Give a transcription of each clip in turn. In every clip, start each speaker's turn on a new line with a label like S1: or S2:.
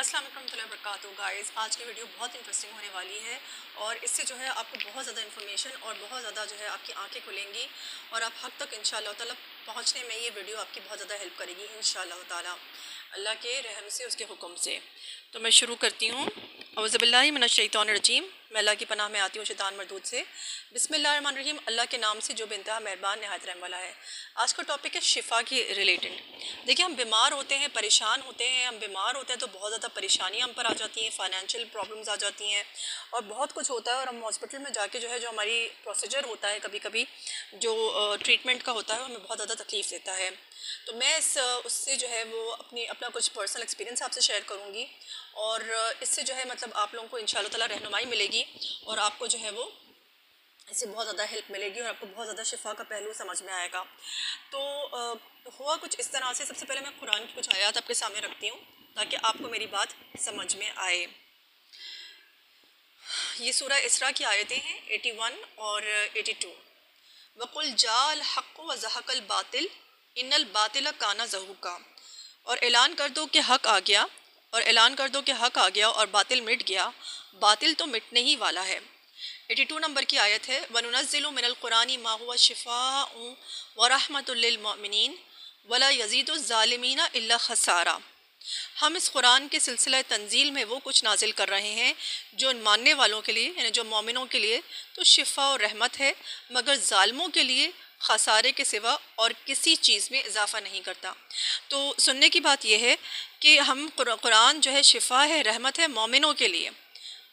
S1: अस्सलाम वालेकुम warahmatullahi wabarakatuh guys. आज की वीडियो बहुत इंटरेस्टिंग होने वाली है और इससे जो है आपको बहुत ज़्यादा इन्फॉर्मेशन और बहुत ज़्यादा जो है आपकी आंखें खुलेंगी और आप हक़ तक इंशाअल्लाह ताला पहुँचने में ये वीडियो आपकी बहुत ज़्यादा हेल्प करेगी इंशाअल्लाह ताला, अल्लाह के रहम से, उसके हुक्म से। तो मैं शुरू करती हूँ। औज़ु बिल्लाहि मिनश शैतानिर रजीम। मैं अल्लाह की पनाह में आती हूँ शैतान मरदूद से। बिस्मिल्लाहिर्रहमानिर्रहीम। अल्लाह के नाम से जो बेइंतहा मेहरबान नहायत रहम वाला है। आज का टॉपिक है शिफा की रिलेटेड। देखिए, हम बीमार होते हैं, परेशान होते हैं। हम बीमार होते हैं तो बहुत ज़्यादा परेशानियाँ हम पर आ जाती हैं, फाइनेंशियल प्रॉब्लम्स आ जाती हैं और बहुत कुछ होता है। और हम हॉस्पिटल में जाके जो है, जो हमारी प्रोसीजर होता है, कभी कभी जो ट्रीटमेंट का होता है, वो हमें बहुत ज़्यादा तकलीफ़ देता है। तो मैं उससे जो है वो अपना कुछ पर्सनल एक्सपीरियंस आपसे शेयर करूँगी और इससे जो है मतलब आप लोगों को इंशाअल्लाह ताला रहनुमाई मिलेगी और आपको जो है वो इससे बहुत ज़्यादा हेल्प मिलेगी और आपको बहुत ज़्यादा शिफा का पहलू समझ में आएगा। तो हुआ कुछ इस तरह से। सबसे पहले मैं कुरान की कुछ आयत आपके सामने रखती हूँ ताकि आपको मेरी बात समझ में आए। ये सूरह इसरा की आयतें हैं 81 और 82। वकुल जाल हक़ व ज़हक़ल बातिल इन्नल बातिल काना ज़हूका। और ऐलान कर दो कि हक़ आ गया, और ऐलान कर दो कि हक़ आ गया और बातिल मिट गया, बातिल तो मिटने ही वाला है। 82 नंबर की आयत है। वनुनज़्ज़िलु मिनल कुरानी मा हुवा शिफ़ाउन व रहमतुल लिल मुमिनीन वला यज़ीदु ज़ालिमीना इल्ला ख़सारा। हम इस कुरान के सिलसिला तंजील में वो कुछ नाजिल कर रहे हैं जो मानने वालों के लिए, यानी जो मोमिनों के लिए तो शिफा और रहमत है, मगर जालिमों के लिए खसारे के सिवा और किसी चीज़ में इजाफ़ा नहीं करता। तो सुनने की बात यह है कि हम कुरान जो है शिफा है, रहमत है मोमिनों के लिए।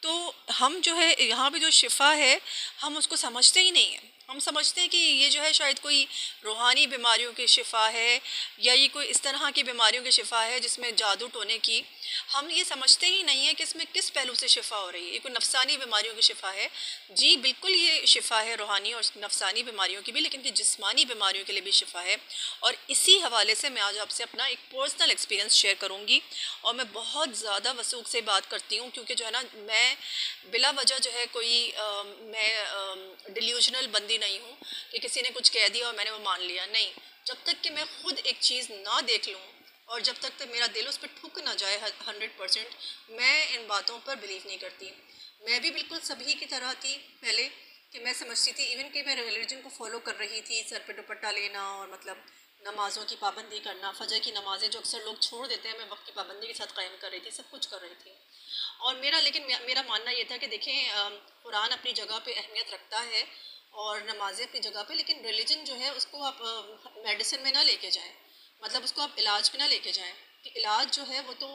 S1: तो हम जो है यहाँ पे जो शिफा है हम उसको समझते ही नहीं हैं। हम समझते हैं कि ये जो है शायद कोई रूहानी बीमारियों की शिफा है या ये कोई इस तरह की बीमारियों की शिफा है जिसमें जादू टोने की। हम ये समझते ही नहीं है कि इसमें किस पहलू से शिफा हो रही है। ये कोई नफसानी बीमारियों की शिफा है। जी बिल्कुल, ये शिफा है रूहानी और नफसानी बीमारियों की भी, लेकिन कि जिस्मानी बीमारियों के लिए भी शिफा है। और इसी हवाले से मैं आज आपसे अपना एक पर्सनल एक्सपीरियंस शेयर करूँगी। और मैं बहुत ज़्यादा वसूख से बात करती हूँ क्योंकि जो है ना, मैं बिला वजह जो है कोई मैं डिल्यूजनल बंदी नहीं हूँ कि किसी ने कुछ कह दिया और मैंने वो मान लिया। नहीं, जब तक कि मैं खुद एक चीज़ ना देख लूँ और जब तक मेरा दिल उस पर ठुक ना जाए 100%, मैं इन बातों पर बिलीव नहीं करती। मैं भी बिल्कुल सभी की तरह थी पहले कि मैं समझती थी, इवन कि मैं रिलीजन को फॉलो कर रही थी, सर पे दुपट्टा लेना और मतलब नमाज़ों की पाबंदी करना, फ़जर की नमाज़ें जो अक्सर लोग छोड़ देते हैं, मैं वक्त की पाबंदी के साथ कायम कर रही थी, सब कुछ कर रही थी। और मेरा मानना ये था कि देखें, कुरान अपनी जगह पे अहमियत रखता है और नमाज़ें अपनी जगह पे, लेकिन रिलीजन जो है उसको आप मेडिसिन में ना लेके जाएं, मतलब उसको आप इलाज में ना लेके जाएं कि इलाज जो है वो तो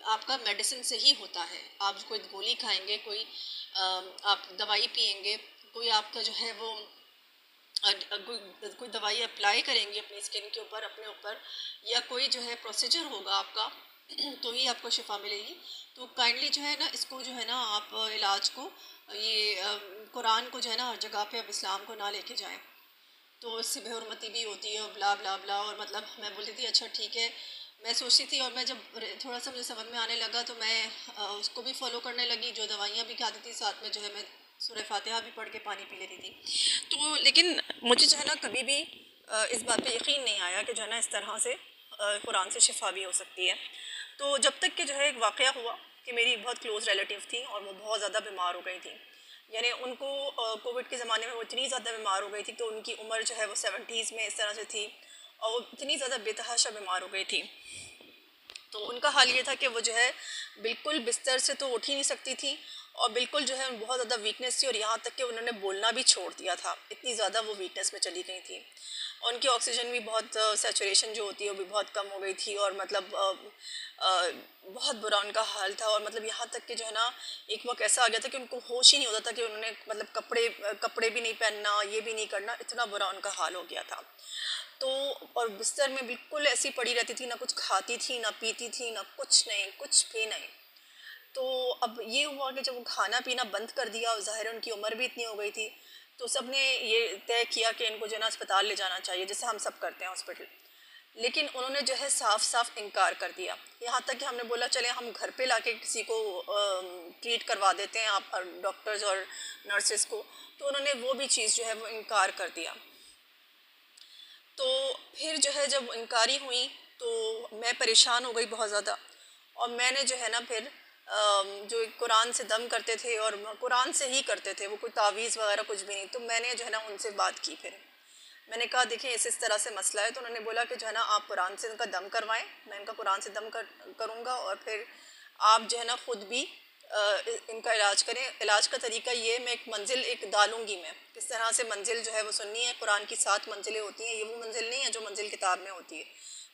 S1: आपका मेडिसिन से ही होता है। आप कोई गोली खाएंगे, कोई आप दवाई पिएंगे, कोई आपका जो है वो कोई दवाई अप्लाई करेंगे अपनी स्किन के ऊपर, अपने ऊपर, या कोई जो है प्रोसीजर होगा आपका तो ही आपको शिफा मिलेगी। तो काइंडली जो है ना, इसको जो है ना आप इलाज को, ये कुरान को जो है ना हर जगह पे अब इस्लाम को ना लेके जाएं। तो इससे बेहुरमती भी होती है और ब्ला ब्ला ब्ला। और मतलब मैं बोलती थी अच्छा ठीक है, मैं सोचती थी। और मैं जब थोड़ा सा मुझे समझ में आने लगा तो मैं उसको भी फॉलो करने लगी, जो दवाइयाँ भी खाती थी, साथ में जो है मैं सूरह फातिहा भी पढ़ के पानी पी लेती थी। तो लेकिन मुझे जो है ना कभी भी इस बात पे यकीन नहीं आया कि जो है ना इस तरह से कुरान से शिफा भी हो सकती है। तो जब तक कि जो है एक वाक़या हुआ कि मेरी एक बहुत क्लोज़ रिलेटिव थी और वो बहुत ज़्यादा बीमार हो गई थी। यानी उनको कोविड के ज़माने में वो इतनी ज़्यादा बीमार हो गई थी, तो उनकी उम्र जो है वो 70s में इस तरह से थी और वो इतनी ज़्यादा बेतहाशा बीमार हो गई थी। तो उनका हाल ये था कि वो जो है बिल्कुल बिस्तर से तो उठ ही नहीं सकती थी और बिल्कुल जो है बहुत ज़्यादा वीकनेस थी और यहाँ तक कि उन्होंने बोलना भी छोड़ दिया था, इतनी ज़्यादा वो वीकनेस में चली गई थी। उनकी ऑक्सीजन भी बहुत सैचुरेशन जो होती है वो भी बहुत कम हो गई थी और मतलब बहुत बुरा उनका हाल था। और मतलब यहाँ तक कि जो है ना एक वक्त ऐसा आ गया था कि उनको होश ही नहीं होता था कि उन्होंने मतलब कपड़े भी नहीं पहनना, ये भी नहीं करना, इतना बुरा उनका हाल हो गया था। तो और बिस्तर में बिल्कुल ऐसी पड़ी रहती थी, ना कुछ खाती थी, ना पीती थी, ना कुछ नहीं, कुछ भी नहीं। तो अब ये हुआ कि जब वो खाना पीना बंद कर दिया और ज़ाहिर उनकी उम्र भी इतनी हो गई थी, तो सब ने ये तय किया कि इनको जो है ना अस्पताल ले जाना चाहिए, जैसे हम सब करते हैं हॉस्पिटल। लेकिन उन्होंने जो है साफ साफ इनकार कर दिया। यहाँ तक कि हमने बोला चले हम घर पे लाके किसी को ट्रीट करवा देते हैं, आप डॉक्टर्स और नर्सेस को, तो उन्होंने वो भी चीज़ जो है वो इनकार कर दिया। तो फिर जो है जब इनकारी हुई तो मैं परेशान हो गई बहुत ज़्यादा, और मैंने जो है ना फिर जो कुरान से दम करते थे और कुरान से ही करते थे, वो कोई तावीज़ वगैरह कुछ भी नहीं, तो मैंने जो है ना उनसे बात की। फिर मैंने कहा देखिए इस तरह से मसला है, तो उन्होंने बोला कि जो है ना आप कुरान से इनका दम करवाएं, मैं इनका कुरान से दम करूँगा, और फिर आप जो है ना ख़ुद भी इनका इलाज करें। इलाज का तरीका ये, मैं एक मंजिल एक डालूँगी, मैं किस तरह से मंजिल जो है वो सुननी है। कुरान की 7 मंजिलें होती हैं, ये वो मंजिल नहीं है जो मंजिल किताब में होती है,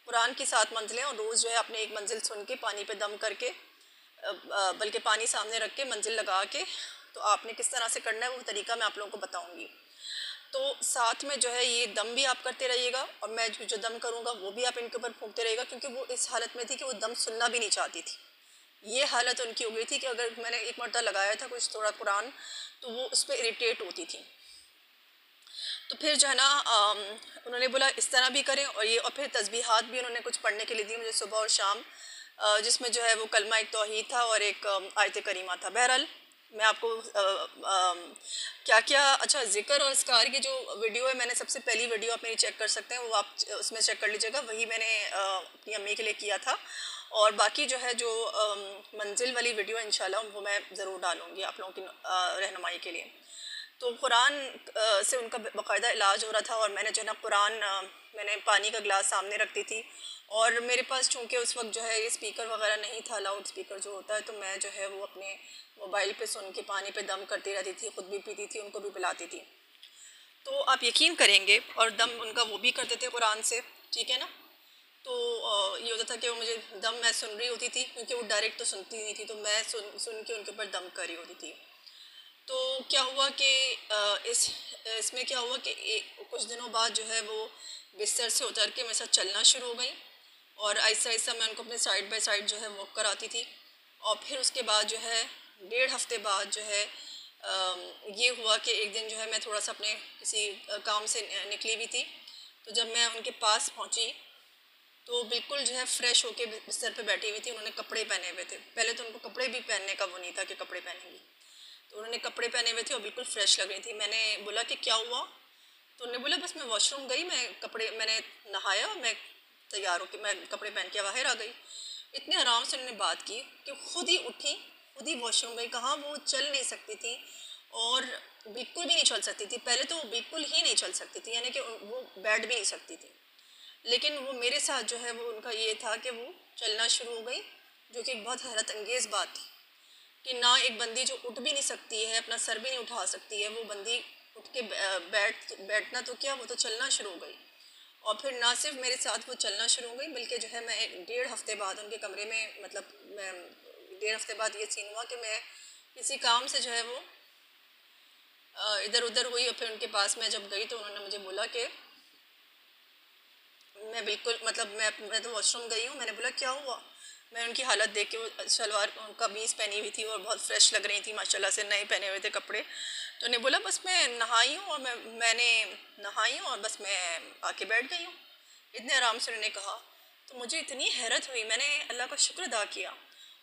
S1: कुरान की 7 मंजिलें, और रोज़ जो है अपने एक मंजिल सुन के पानी पे दम करके, बल्कि पानी सामने रख के मंजिल लगा के, तो आपने किस तरह से करना है वो तरीका मैं आप लोगों को बताऊँगी। तो साथ में जो है ये दम भी आप करते रहिएगा, और मैं जो दम करूँगा वो भी आप इनके ऊपर फूंकते रहिएगा, क्योंकि वो इस हालत में थी कि वो दम सुनना भी नहीं चाहती थी। ये हालत उनकी हो गई थी कि अगर मैंने एक मरतबा लगाया था कुछ थोड़ा कुरान, तो वो उस पर इरिटेट होती थी। तो फिर जो है ना उन्होंने बोला इस तरह भी करें, और फिर तस्बीहात भी उन्होंने कुछ पढ़ने के लिए दी मुझे सुबह और शाम, जिसमें जो है वो कलमा एक तौहीद था और एक आयत करीमा था। बहरहाल मैं आपको क्या क्या अच्छा ज़िक्र और अस्कार की जो वीडियो है, मैंने सबसे पहली वीडियो आप मेरी चेक कर सकते हैं, वो आप उसमें चेक कर लीजिएगा, वही मैंने अपनी अम्मी के लिए किया था। और बाकी जो है जो मंजिल वाली वीडियो इंशाल्लाह वो मैं ज़रूर डालूँगी आप लोगों की रहनुमाई के लिए। तो कुरान से उनका बाकायदा इलाज हो रहा था, और मैंने जो है ना कुरान मैंने पानी का गिलास सामने रखती थी, और मेरे पास चूँकि उस वक्त जो है ये स्पीकर वगैरह नहीं था, लाउड स्पीकर जो होता है, तो मैं जो है वो अपने मोबाइल पे सुन के पानी पे दम करती रहती थी, ख़ुद भी पीती थी, उनको भी पिलाती थी। तो आप यकीन करेंगे, और दम उनका वो भी करते थे कुरान से, ठीक है ना। तो ये होता था कि वो मुझे दम मैं सुन रही होती थी, क्योंकि वो डायरेक्ट तो सुनती नहीं थी, तो मैं सुन के उनके ऊपर दम कर रही होती थी। तो क्या हुआ कि इसमें क्या हुआ कि कुछ दिनों बाद जो है वो बिस्तर से उतर के मेरे साथ चलना शुरू हो गई, और आहिस्ता आहिस्ता मैं उनको अपने साइड बाय साइड जो है वॉक कराती थी। और फिर उसके बाद जो है 1.5 हफ्ते बाद जो है ये हुआ कि एक दिन जो है मैं थोड़ा सा अपने किसी काम से निकली हुई थी, तो जब मैं उनके पास पहुंची, तो बिल्कुल जो है फ्रेश होके बिस्तर पे बैठी हुई थी। उन्होंने कपड़े पहने हुए थे, पहले तो उनको कपड़े भी पहनने का वो नहीं था कि कपड़े पहनेंगी, तो उन्होंने कपड़े पहने हुए थे और बिल्कुल फ्रेश लग रही थी। मैंने बोला कि क्या हुआ, तो उन्होंने बोला बस मैं वॉशरूम गई, मैंने नहाया, मैं तैयार होकर मैं कपड़े पहन के बाहर आ गई। इतने आराम से उन्होंने बात की कि खुद ही उठी, खुद ही वॉशरूम गई। कहाँ वो चल नहीं सकती थी, और बिल्कुल भी नहीं चल सकती थी। पहले तो वो बिल्कुल ही नहीं चल सकती थी, यानी कि वो बैठ भी नहीं सकती थी। लेकिन वो मेरे साथ जो है वो उनका ये था कि वो चलना शुरू हो गई, जो कि एक बहुत हैरत अंगेज़ बात थी कि ना एक बंदी जो उठ भी नहीं सकती है, अपना सर भी नहीं उठा सकती है, वो बंदी उठ के बैठना तो क्या, वो तो चलना शुरू हो गई। और फिर ना सिर्फ मेरे साथ वो चलना शुरू हो गई, बल्कि जो है मैं 1.5 हफ्ते बाद उनके कमरे में, मतलब मैं 1.5 हफ्ते बाद ये सीन हुआ कि मैं किसी काम से जो है वो इधर उधर हुई, और फिर उनके पास मैं जब गई तो उन्होंने मुझे बोला कि मैं बिल्कुल, मतलब मैं तो वॉशरूम गई हूँ। मैंने बोला क्या हुआ, मैं उनकी हालत देख के, वो शलवार कमीज़ पहनी हुई थी और बहुत फ्रेश लग रही थी माशाल्लाह से, नए पहने हुए थे कपड़े। तो उन्हें बोला बस मैं नहाई हूँ, और मैंने नहाई हूँ और बस मैं आके बैठ गई हूँ, इतने आराम से उन्होंने कहा। तो मुझे इतनी हैरत हुई, मैंने अल्लाह का शुक्र अदा किया।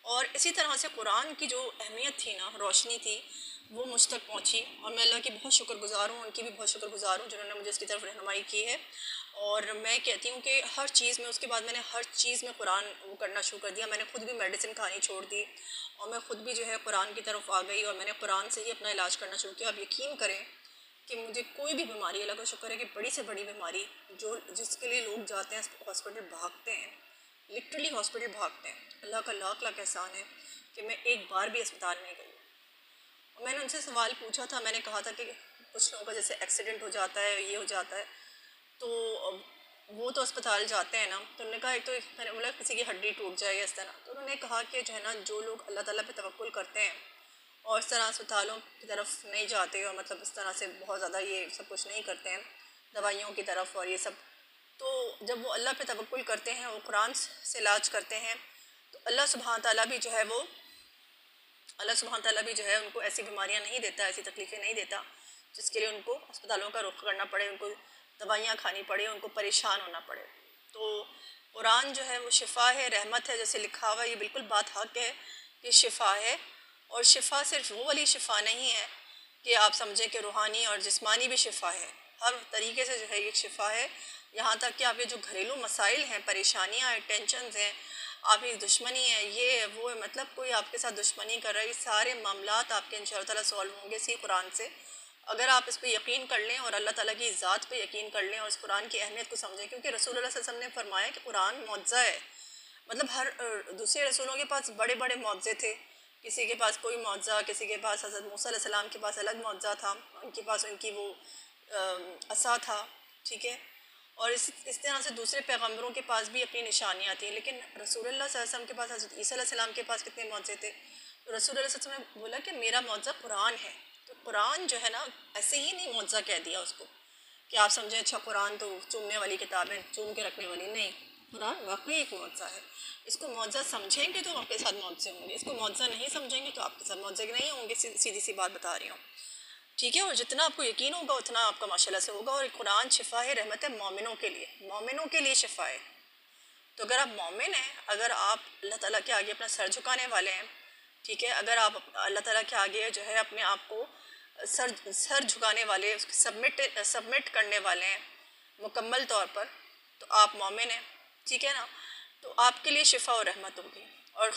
S1: और इसी तरह से कुरान की जो अहमियत थी ना, रोशनी थी, वो मुझ तक पहुँची, और मैं अल्लाह की बहुत शुक्रगुज़ार हूँ, उनकी भी बहुत शुक्रगुज़ार हूँ जिन्होंने मुझे इसकी तरफ रहनुमाई की है। और मैं कहती हूँ कि हर चीज़ में, उसके बाद मैंने हर चीज़ में कुरान वो करना शुरू कर दिया। मैंने खुद भी मेडिसिन खानी छोड़ दी, और मैं खुद भी जो है कुरान की तरफ आ गई, और मैंने कुरान से ही अपना इलाज करना शुरू किया। आप यकीन करें कि मुझे कोई भी बीमारी, अल्लाह का शुक्र है कि बड़ी से बड़ी बीमारी जो जिसके लिए लोग जाते हैं हॉस्पिटल, भागते हैं, लिटरली हॉस्पिटल भागते हैं, अल्लाह का लाख लाख एहसान है कि मैं एक बार भी अस्पताल नहीं गई। और मैंने उनसे सवाल पूछा था, मैंने कहा था कि कुछ लोगों का जैसे एक्सीडेंट हो जाता है, ये हो जाता है, तो वो तो अस्पताल जाते हैं ना। तो उन्होंने कहा, एक तो मैंने बोला किसी की हड्डी टूट जाए इस तरह, तो उन्होंने कहा कि जो है ना, जो लोग अल्लाह ताला पे तवक्कुल करते हैं और इस तरह अस्पतालों की तरफ नहीं जाते, और मतलब इस तरह से बहुत ज़्यादा ये सब कुछ नहीं करते हैं दवाइयों की तरफ और ये सब, तो जब वो अल्लाह पे तवक्कुल करते हैं, वो कुरान से इलाज करते हैं, तो अल्लाह सुब्हान ताला भी जो है उनको ऐसी बीमारियां नहीं देता, ऐसी तकलीफ़ें नहीं देता जिसके लिए उनको अस्पतालों का रुख करना पड़े, उनको दवाइयाँ खानी पड़े, उनको परेशान होना पड़े। तो कुरान जो है वो शिफ़ा है, रहमत है, जैसे लिखा हुआ है, ये बिल्कुल बात हक है कि शिफ़ा है। और शिफ़ा सिर्फ वो वाली शिफ़ा नहीं है कि आप समझें कि रूहानी और जिस्मानी भी शिफ़ा है, हर तरीके से जो है ये शिफ़ा है। यहाँ तक कि आपके जो घरेलू मसाइल हैं, परेशानियाँ हैं, टेंशन हैं, आपकी दुश्मनी है, ये वो है, मतलब कोई आपके साथ दुश्मनी कर रहा है, ये सारे मामलात आपके इंशाअल्लाह ताला सॉल्व होंगे इसी कुरान से। अगर आप इस पर यकीन कर लें और अल्लाह ताला की ज़ात पे यकीन कर लें और इस कुरान की अहमियत को समझें, क्योंकि रसूलुल्लाह सल्लल्लाहु अलैहि वसल्लम ने फरमाया कि कुरान मौज़ा है। मतलब हर दूसरे रसूलों के पास बड़े बड़े मौज़े थे, किसी के पास कोई मौज़ा, किसी के पास हज़रत मूसा अलैहि सलाम के पास अलग मौज़ा था, उनके पास उनकी वो असा था, ठीक है। और इस तरह से दूसरे पैगम्बरों के पास भी अपनी निशानियाँ थी, लेकिन रसूलुल्लाह सल्लल्लाहु अलैहि वसल्लम के पास, हज़रत ईसा अलैहि सलाम के पास कितने मौज़े थे। तो रसूलुल्लाह सल्लल्लाहु अलैहि वसल्लम ने बोला कि मेरा मौज़ा कुरान है। तो कुरान जो है ना, ऐसे ही नहीं मौज़ा कह दिया उसको कि आप समझें अच्छा कुरान तो चूमने वाली किताब है, चूम के रखने वाली नहीं। कुरान वाकई एक मौज़ा है। इसको मौज़ा समझेंगे तो आपके साथ मौज़े होंगे, इसको मौज़ा नहीं समझेंगे तो आपके साथ मौज़े नहीं होंगे। सीधी सी बात बता रही हूँ, ठीक है। और जितना आपको यकीन होगा उतना आपका माशाल्लाह से होगा। और कुरान शिफा है, रहमत है मोमिनों के लिए, मोमिनों के लिए शिफा है। तो अगर आप मोमिन हैं, अगर आप अल्लाह ताला के आगे अपना सर झुकाने वाले हैं, ठीक है, अगर आप अल्लाह ताला के आगे जो है अपने आप को सर झुकाने वाले, सबमिट करने वाले हैं मुकम्मल तौर पर, तो आप मोमिन हैं, ठीक है ना। तो आपके लिए शिफा और रहमत होगी। और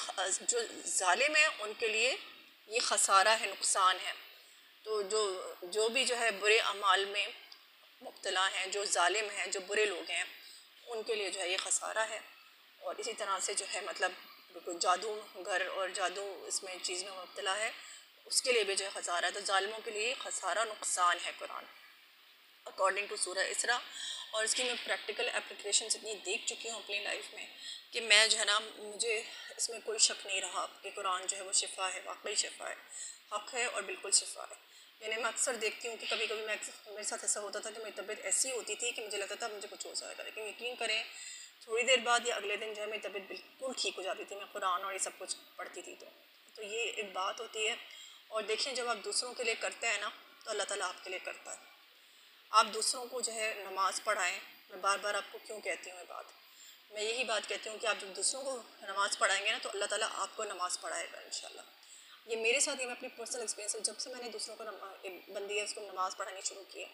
S1: जो जालिम है उनके लिए ये खसारा है, नुकसान है। तो जो भी जो है बुरे अमाल में मुब्तला हैं, जो जालिम हैं, जो बुरे लोग हैं, उनके लिए जो है ये खसारा है। और इसी तरह से जो है मतलब जादू घर और जादू इसमें चीज़ में मुब्तला है, उसके लिए भी जो है खसारा है। तो जालिमों के लिए खसारा नुकसान है कुरान, अकॉर्डिंग टू सूरह इसरा। और इसकी मैं प्रैक्टिकल एप्लीकेशन इतनी देख चुकी हूँ अपनी लाइफ में कि मैं जो है ना, मुझे इसमें कोई शक नहीं रहा कि कुरान जो है वो शिफा है, वाकई शिफा है, हक़ है और बिल्कुल शिफा है। यानी मैं अक्सर देखती हूँ कि कभी कभी मेरे साथ ऐसा होता था कि मेरी तबीयत ऐसी होती थी कि मुझे लगता था मुझे कुछ हो जाएगा, लेकिन यकीन करें थोड़ी देर बाद या अगले दिन जो है मेरी तबीयत बिल्कुल ठीक हो जाती थी। मैं कुरान और ये सब कुछ पढ़ती थी। तो ये एक बात होती है। और देखें, जब आप दूसरों के लिए करते हैं ना, तो अल्लाह ताला आपके लिए करता है। आप दूसरों को जो है नमाज़ पढ़ाएं। मैं बार बार आपको क्यों कहती हूँ ये बात, मैं यही बात कहती हूँ कि आप जब दूसरों को नमाज़ पढ़ाएंगे ना, तो अल्लाह ताला आपको नमाज़ पढ़ाएगा इंशाल्लाह। ये मेरे साथ, ये मैं अपनी पर्सनल एक्सपीरियंस है। जब से मैंने दूसरों को एक बंदी है उसको नमाज़ पढ़ानी शुरू की है,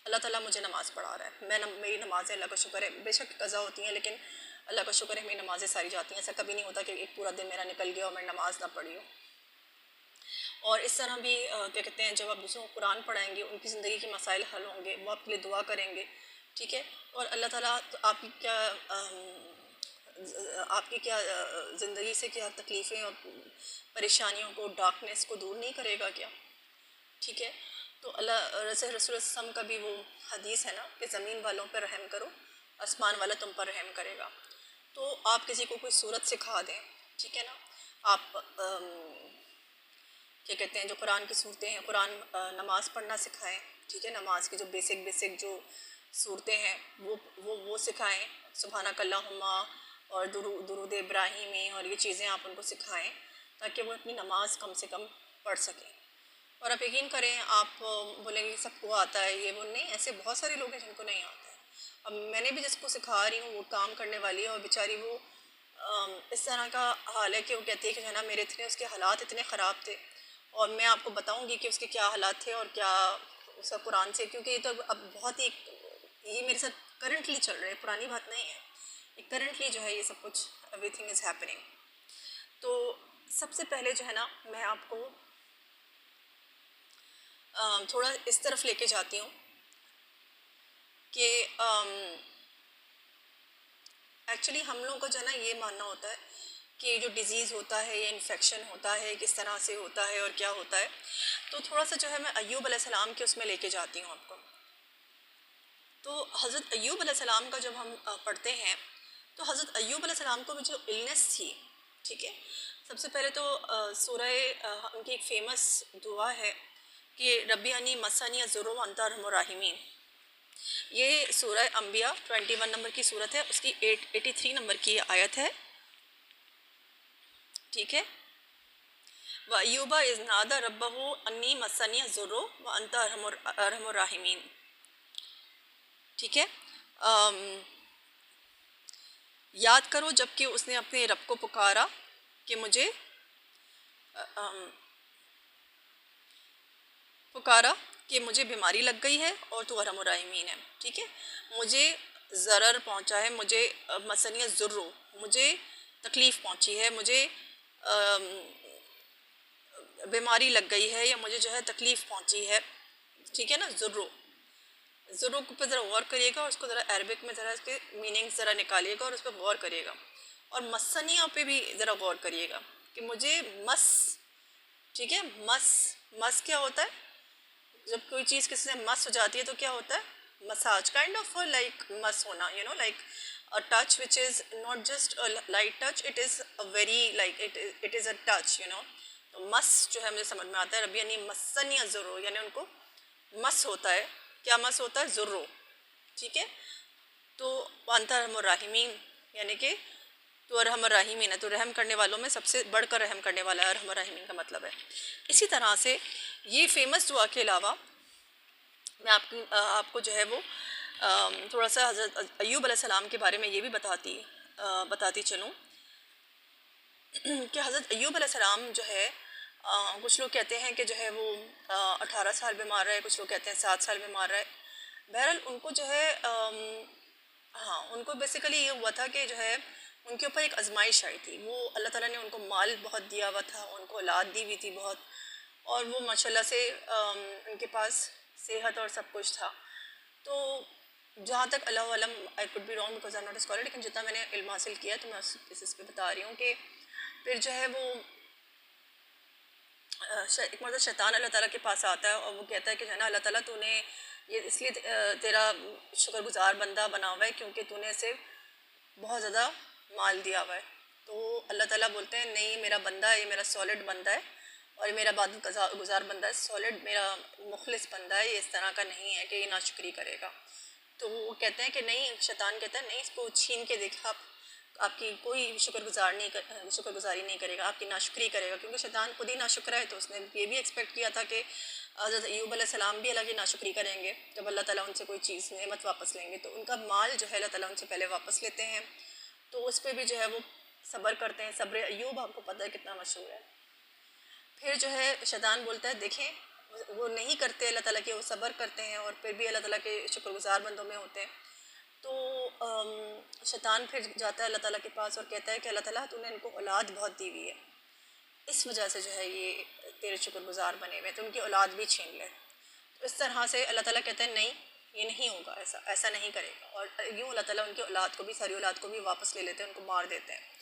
S1: अल्लाह ताला मुझे नमाज़ पढ़ा रहा है। मेरी नमाज़ें अल्लाह का शुक्र है, बेशक कज़ा होती हैं, लेकिन अल्लाह का शुक्र है मेरी नमाज़ें सारी जाती हैं। ऐसा कभी नहीं होता कि एक पूरा दिन मेरा निकल गया और मैं नमाज़ ना पढ़ी हूँ। और इस तरह भी क्या कहते हैं, जब आप दूसरों को कुरान पढ़ाएंगे, उनकी ज़िंदगी के मसाइल हल होंगे, वो आपके लिए दुआ करेंगे, ठीक है। और अल्लाह ताला तो आपकी क्या ज़िंदगी से क्या तकलीफ़ें और परेशानियों को, डार्कनेस को दूर नहीं करेगा क्या, ठीक है। तो अल्लाह रसूल सम का भी वो हदीस है ना कि ज़मीन वालों पर रहम करो, आसमान वाला तुम पर रहम करेगा। तो आप किसी को कोई सूरत सिखा दें, ठीक है ना। आप क्या कहते हैं, जो कुरान की सूरतें हैं, कुरान नमाज़ पढ़ना सिखाएं, ठीक है। नमाज की जो बेसिक जो सूरतें हैं वो सिखाएं, सुबहानक अल्लाहुम्मा और दुरूद इब्राहिमी और ये चीज़ें आप उनको सिखाएं, ताकि वो अपनी नमाज कम से कम पढ़ सकें। और आप यकीन करें, आप बोलेंगे सबको आता है, ये वो नहीं, ऐसे बहुत सारे लोग हैं जिनको नहीं आता है। अब मैंने भी जिसको सिखा रही हूँ वो काम करने वाली है, और बेचारी वो इस तरह का हाल है कि वो कहती है कि जो है ना, मेरे उसके हालात इतने ख़राब थे। और मैं आपको बताऊंगी कि उसके क्या हालात थे और क्या उसका कुरान से, क्योंकि ये तो अब बहुत ही, ये मेरे साथ करंटली चल रहा है, पुरानी बात नहीं है, ये करंटली जो है ये सब कुछ, एवरीथिंग इज़ हैपनिंग। तो सबसे पहले जो है ना, मैं आपको थोड़ा इस तरफ लेके जाती हूँ कि एक्चुअली हम लोगों का जो है ना, ये मानना होता है कि जो डिज़ीज़ होता है या इन्फेक्शन होता है, किस तरह से होता है और क्या होता है। तो थोड़ा सा जो है मैं अय्यूब अलैहिस्सलाम के उसमें लेके जाती हूँ आपको। तो हज़रत अय्यूब अलैहिस्सलाम का जब हम पढ़ते हैं, तो हज़रत अय्यूब अलैहिस्सलाम को भी जो इलनेस थी, ठीक है। सबसे पहले तो सूरह उनकी एक फ़ेमस दुआ है कि रब्बी अनी मसनी ज़ुर्र व अंता अरहमुर राहिमीन। ये सूरह अंबिया 21 नंबर की सूरत है, उसकी 83 नंबर की आयत है, ठीक है। व अय्यूबा इज़ नादा रब्बहु अन्नी मसनी ज़ुर्र व अंता अरहमुर राहिमीन, ठीक है। याद करो जबकि उसने अपने रब को पुकारा कि मुझे पुकारा कि मुझे बीमारी लग गई है और तू अरहम राहिमीन है, ठीक है। मुझे ज़रर पहुंचा है, मुझे मसनियत ज़ुर्रो, मुझे तकलीफ़ पहुंची है, मुझे बीमारी लग गई है, या मुझे जो है तकलीफ़ पहुंची है, ठीक है ना। ज़ुर्रो, ज़ुर्रो पे ज़रा गौर करिएगा और उसको ज़रा अरबिक में ज़रा इसके मीनिंग ज़रा निकालिएगा और उस पर गौर करिएगा। और मसनिया पे भी ज़रा गौर करिएगा कि मुझे मस, ठीक है, मस, मस क्या होता है? जब कोई चीज़ किसी से मस हो जाती है तो क्या होता है? मसाज, काइंड ऑफ लाइक मस होना, you know, like a touch which is not just a light touch, it is a very like it is a touch, you know. तो मस जो है मुझे समझ में आता है रबी, यानी मसन या ज़ुर्रो, यानी उनको मस होता है। क्या मस होता है? ज़ुर्रो, ठीक है। तो वांता रहम राहिमीन, यानी कि तो अरहम राहिमीन है, तो रहम करने वालों में सबसे बढ़कर रहम करने वाला है, अरहम राहिमीन का मतलब है। इसी तरह से ये फेमस दुआ के अलावा मैं आपको जो है वो थोड़ा सा हज़रत अय्यूब अलैहिस्सलाम के बारे में ये भी बताती चलूँ कि हज़रत अय्यूब अलैहिस्सलाम जो है कुछ लोग कहते हैं कि जो है वो 18 साल बीमार रहे, कुछ लोग कहते हैं 7 साल बीमार रहे। बहरहाल उनको जो है हाँ, उनको बेसिकली ये हुआ था कि जो है उनके ऊपर एक आजमाइश आई थी। वो अल्लाह ताला ने उनको माल बहुत दिया हुआ था, उनको औलाद दी हुई थी बहुत, और वो माशाल्लाह से उनके पास सेहत और सब कुछ था। तो जहाँ तक अल्लाह अलम, I could be wrong because I am not a scholar, लेकिन जितना मैंने इल्म हासिल किया तो मैं उस बेसिस पे बता रही हूँ कि फिर जो है वो एक मतलब शैतान अल्लाह ताला के पास आता है और वो कहता है कि है ना अल्लाह ताला तूने ये इसलिए तेरा शुक्रगुजार बंदा बना हुआ है क्योंकि तूने इसे बहुत ज़्यादा माल दिया हुआ है। तो अल्लाह ताला बोलते हैं नहीं, मेरा बंदा है, ये मेरा सॉलिड बंदा है और ये मेरा इबादत गुजार बंदा है, सॉलिड मेरा मुखलिस बंदा है, ये इस तरह का नहीं है कि ये नाशुक्री करेगा। तो वो कहते हैं कि नहीं, शैतान कहता है नहीं, इसको छीन के देखा, आपकी कोई शुक्रगुजारी नहीं करेगा, आपकी नाशुक्री करेगा, क्योंकि शैतान खुद ही नाशुक्र है। तो उसने ये भी एक्सपेक्ट किया था कि हज़रत अय्यूब अलैहिस्सलाम भी अल्लाह की नाशुक्री करेंगे जब अल्लाह ताला उनसे कोई चीज़ नेमत वापस लेंगे। तो उनका माल जो है अल्लाह ताला उनसे पहले वापस लेते हैं, तो उस पर भी जो है वो सब्र करते हैं। सब्र अय्यूब आपको पता है कितना मशहूर है। फिर जो है शैतान बोलता है देखें वो नहीं करते अल्लाह ताला के, वो सब्र करते हैं और फिर भी अल्लाह ताला के शुक्रगुजार बंदों में होते हैं। तो शैतान फिर जाता है अल्लाह ताला के पास और कहता है कि अल्लाह ताला तूने इनको औलाद बहुत दी हुई है, इस वजह से जो है ये तेरे शुक्रगुजार बने हुए, तो उनकी औलाद भी छीन ले। तो इस तरह से अल्लाह ताला कहते हैं नहीं, ये नहीं होगा, ऐसा ऐसा नहीं करेगा। और यूँ अल्लाह ताला उनकी औलाद को भी, सारी औलाद को भी वापस ले लेते हैं, उनको मार देते हैं।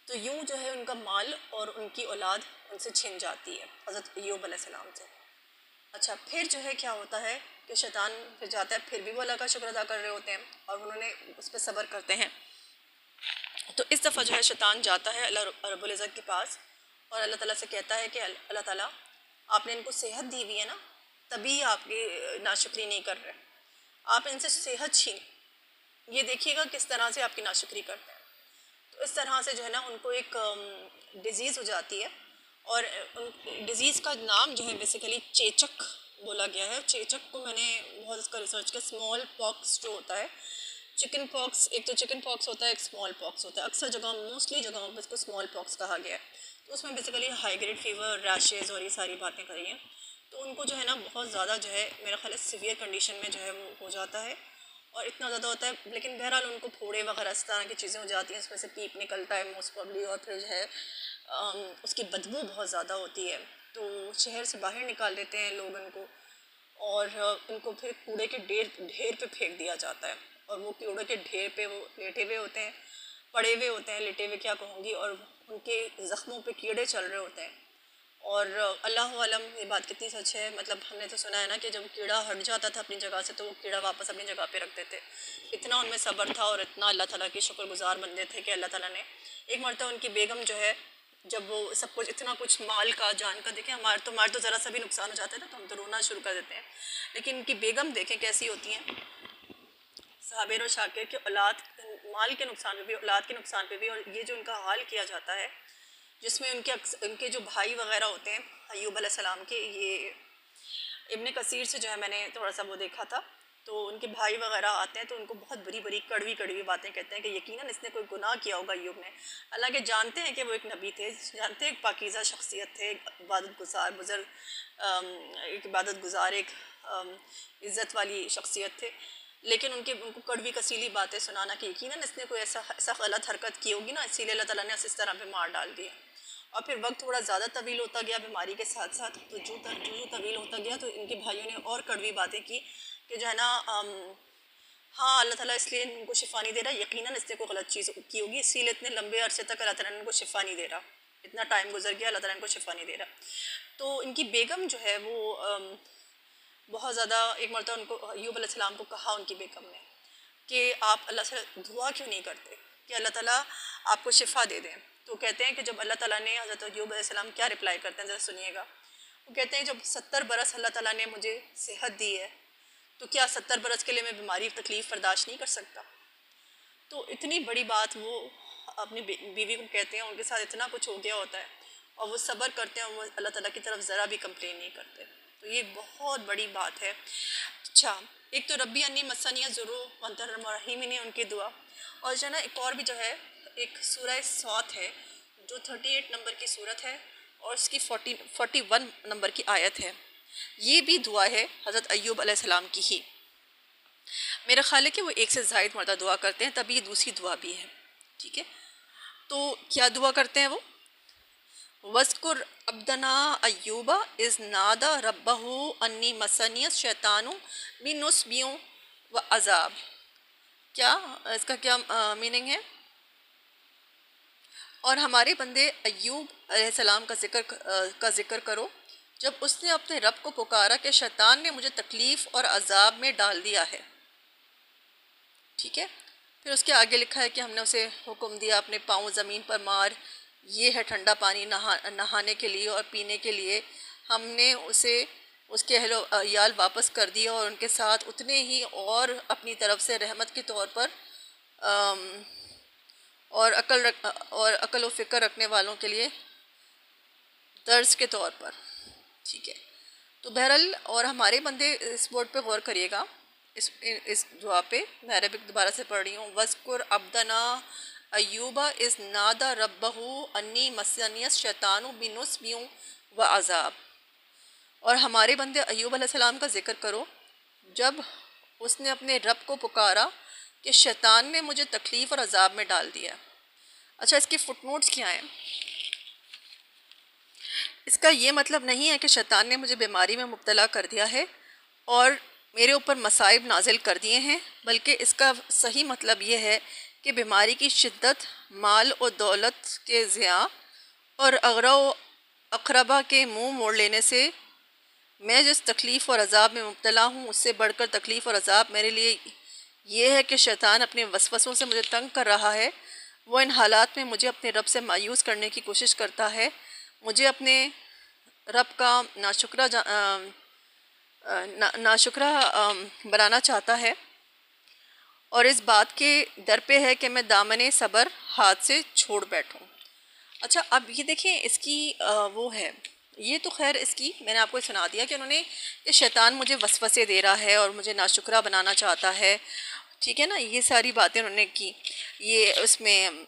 S1: तो यूँ जो है उनका माल और उनकी औलाद उनसे छिन जाती है हज़रत अय्यूब अलैहिस्सलाम से। अच्छा, फिर जो है क्या होता है कि शैतान फिर जाता है, फिर भी वो अल्लाह का शुक्र अदा कर रहे होते हैं और उन्होंने उस पर सब्र करते हैं। तो इस दफ़ा जो है शैतान जाता है अल्लाह रब्बुल इज़्ज़त के पास और अल्लाह ताला से कहता है कि अल्लाह ताला आपने इनको सेहत दी हुई है ना, तभी आपकी नाशुक्री नहीं कर रहे, आप इनसे सेहत छीन, ये देखिएगा किस तरह से आपकी नाशुक्री करते हैं। तो इस तरह से जो है ना उनको एक डिज़ीज़ हो जाती है और उन डिज़ीज़ का नाम जो है बेसिकली चेचक बोला गया है। चेचक को मैंने बहुत इसका रिसर्च किया। स्मॉल पॉक्स जो होता है, चिकन पॉक्स, एक तो चिकन पॉक्स होता है, एक स्मॉल पॉक्स होता है। अक्सर जगह, मोस्टली जगहों पर इसको स्मॉल पॉक्स कहा गया है। तो उसमें basically high grade fever, rashes और ये सारी बातें करी हैं। तो उनको जो है ना बहुत ज़्यादा जो है मेरा ख्याल है सीवियर कंडीशन में जो है वो हो जाता है और इतना ज़्यादा होता है, लेकिन बहरहाल उनको फोड़े वगैरह इस तरह की चीज़ें हो जाती हैं, उसमें से पीप निकलता है मोस्ट प्रॉब्ली, और फिर जो है उसकी बदबू बहुत ज़्यादा होती है। तो शहर से बाहर निकाल देते हैं लोग उनको और उनको फिर कूड़े के ढेर पे फेंक दिया जाता है और वो कूड़े के ढेर पे वो लेटे हुए होते हैं, पड़े हुए होते हैं, लेटे हुए क्या कहूँगी, और उनके ज़ख्मों पे कीड़े चल रहे होते हैं। और अल्लाह आलम ये बात कितनी सच है, मतलब हमने तो सुना है ना कि जब कीड़ा हट जाता था अपनी जगह से तो वो कीड़ा वापस अपनी जगह पे रख देते। इतना उनमें सब्र था और इतना अल्लाह ताला के शुक्रगुजार बंदे थे कि अल्लाह ताला ने एक मरतबा उनकी बेगम जो है, जब वो सब कुछ इतना कुछ माल का जान का देखें, हमारे तो ज़रा सा भी नुकसान हो जाता है ना तो हम तो रोना शुरू कर देते हैं, लेकिन उनकी बेगम देखें कैसी होती हैं, साबिर और शाकिर की औलाद, माल के नुकसान पे भी, औलाद के नुकसान पे भी, और ये जो उनका हाल किया जाता है जिसमें उनके जो भाई वगैरह होते हैं अय्यूब अलैहिस्सलाम के, ये इब्न कसीर से जो है मैंने थोड़ा सा वो देखा था तो उनके भाई वगैरह आते हैं तो उनको बहुत बड़ी बड़ी कड़वी कड़वी बातें कहते हैं कि यकीनन इसने कोई गुनाह किया होगा अय्यूब ने। हालांकि जानते हैं कि वो एक नबी थे, जानते हैं एक पाकीज़ा शख्सियत थे, एक इबादत गुजार बुजुर्ग, एक इबादत गुजार, एक इज़्ज़त वाली शख्सियत थे, लेकिन उनको कड़वी कसीली बातें सुनाना कि यकीनन इसने कोई ऐसा ऐसा गलत हरकत की होगी ना, इसीलिए अल्लाह ताला ने उसे इस तरह पे मार डाल दिया। और फिर वक्त थोड़ा ज़्यादा तवील होता गया बीमारी के साथ साथ, तो जो तवील होता गया तो इनके भाइयों ने और कड़वी बातें की कि जो है ना, हाँ अल्लाह ताला इसलिए इनको शिफा नहीं दे रहा, यकीनन इसने कोई गलत चीज़ की होगी, इसीलिए इतने लंबे अरसे तक अल्लाह ताला ने इनको शिफा नहीं दे रहा, इतना टाइम गुजर गया, अल्लाह ताला इनको शिफा नहीं दे रहा। तो इनकी बेगम जो है वो बहुत ज़्यादा, एक मरतबा उनको अय्यूब अलैहिस्सलाम को कहा उनकी बेगम ने कि आप अल्लाह से दुआ क्यों नहीं करते कि अल्लाह ताला आपको शिफा दे दें। तो कहते हैं कि जब अल्लाह ताला ने, हज़रत अय्यूब अलैहिस्सलाम क्या रिप्लाई करते हैं ज़रा सुनिएगा। वो कहते हैं जब 70 बरस अल्लाह ताला ने मुझे सेहत दी है तो क्या 70 बरस के लिए मैं बीमारी तकलीफ़ बर्दाश्त नहीं कर सकता। तो इतनी बड़ी बात वो अपनी बीवी को कहते हैं, उनके साथ इतना कुछ हो गया होता है और वो सब्र करते हैं और वो अल्लाह ताला की तरफ ज़रा भी कंप्लेन नहीं करते। तो ये बहुत बड़ी बात है। अच्छा, एक तो रब्बी अन्नी मसनिया ज़ुरू वंतरहीमी ने उनकी दुआ, और जो है ना एक और भी जो है, एक सूरह सौत है जो 38 नंबर की सूरत है और उसकी 41 नंबर की आयत है। ये भी दुआ है हज़रत अय्यूब अलैहिस्सलाम की ही। मेरा ख्याल है कि वो एक से ज़ायद मरतबा दुआ करते हैं, तभी ये दूसरी दुआ भी है। ठीक है, तो क्या दुआ करते हैं वो, वस्कुर अब्दना अय्यूबा इज़ नादा रब्बहू अन्नी मसनियत शैतानु बिनुस्बियों व अजाब। क्या इसका क्या मीनिंग है, और हमारे बंदे अय्यूब अलैहिस्सलाम का जिक्र करो जब उसने अपने रब को पुकारा कि शैतान ने मुझे तकलीफ़ और अजाब में डाल दिया है। ठीक है, फिर उसके आगे लिखा है कि हमने उसे हुक्म दिया अपने पाँव ज़मीन पर मार, ये है ठंडा पानी नहाने के लिए और पीने के लिए। हमने उसे उसके अहलो अयाल वापस कर दिया और उनके साथ उतने ही और अपनी तरफ से रहमत के तौर पर और अकल व फ़िक्र रखने वालों के लिए दर्ज के तौर पर। ठीक है, तो बहरहाल, और हमारे बंदे इस वर्ड पे गौर करिएगा, इस दुआ पे। मैं अरबिक दोबारा से पढ़ रही हूँ, वस्कुर अब्दना अय्यूबा इज़ नादा रब्बहू अन्नी मसनियत शैतानु बिनुस्बियों व अजाब। और हमारे बंदे अय्यूब अलैहिस्सलाम का जिक्र करो जब उसने अपने रब को पुकारा कि शैतान ने मुझे तकलीफ़ और अजाब में डाल दिया। अच्छा, इसके फुटनोट्स क्या हैं। इसका ये मतलब नहीं है कि शैतान ने मुझे बीमारी में मुब्तला कर दिया है और मेरे ऊपर मसाइब नाजिल कर दिए हैं, बल्कि इसका सही मतलब ये है कि बीमारी की शिद्दत, माल और दौलत के ज़िया और अगरा व अक़रबा के मुंह मोड़ लेने से मैं जिस तकलीफ़ और अजाब में मुब्तला हूँ उससे बढ़कर तकलीफ़ और अजाब मेरे लिए ये है कि शैतान अपने वसवसों से मुझे तंग कर रहा है। वो इन हालात में मुझे अपने रब से मायूस करने की कोशिश करता है, मुझे अपने रब का नाशुक्रा बनाना चाहता है और इस बात के डर पे है कि मैं दामने सब्र हाथ से छोड़ बैठूं। अच्छा, अब ये देखें इसकी वो है, ये तो खैर इसकी मैंने आपको सुना दिया कि उन्होंने, ये शैतान मुझे वसवसे दे रहा है और मुझे नाशुक्रा बनाना चाहता है। ठीक है ना, ये सारी बातें उन्होंने की, ये उसमें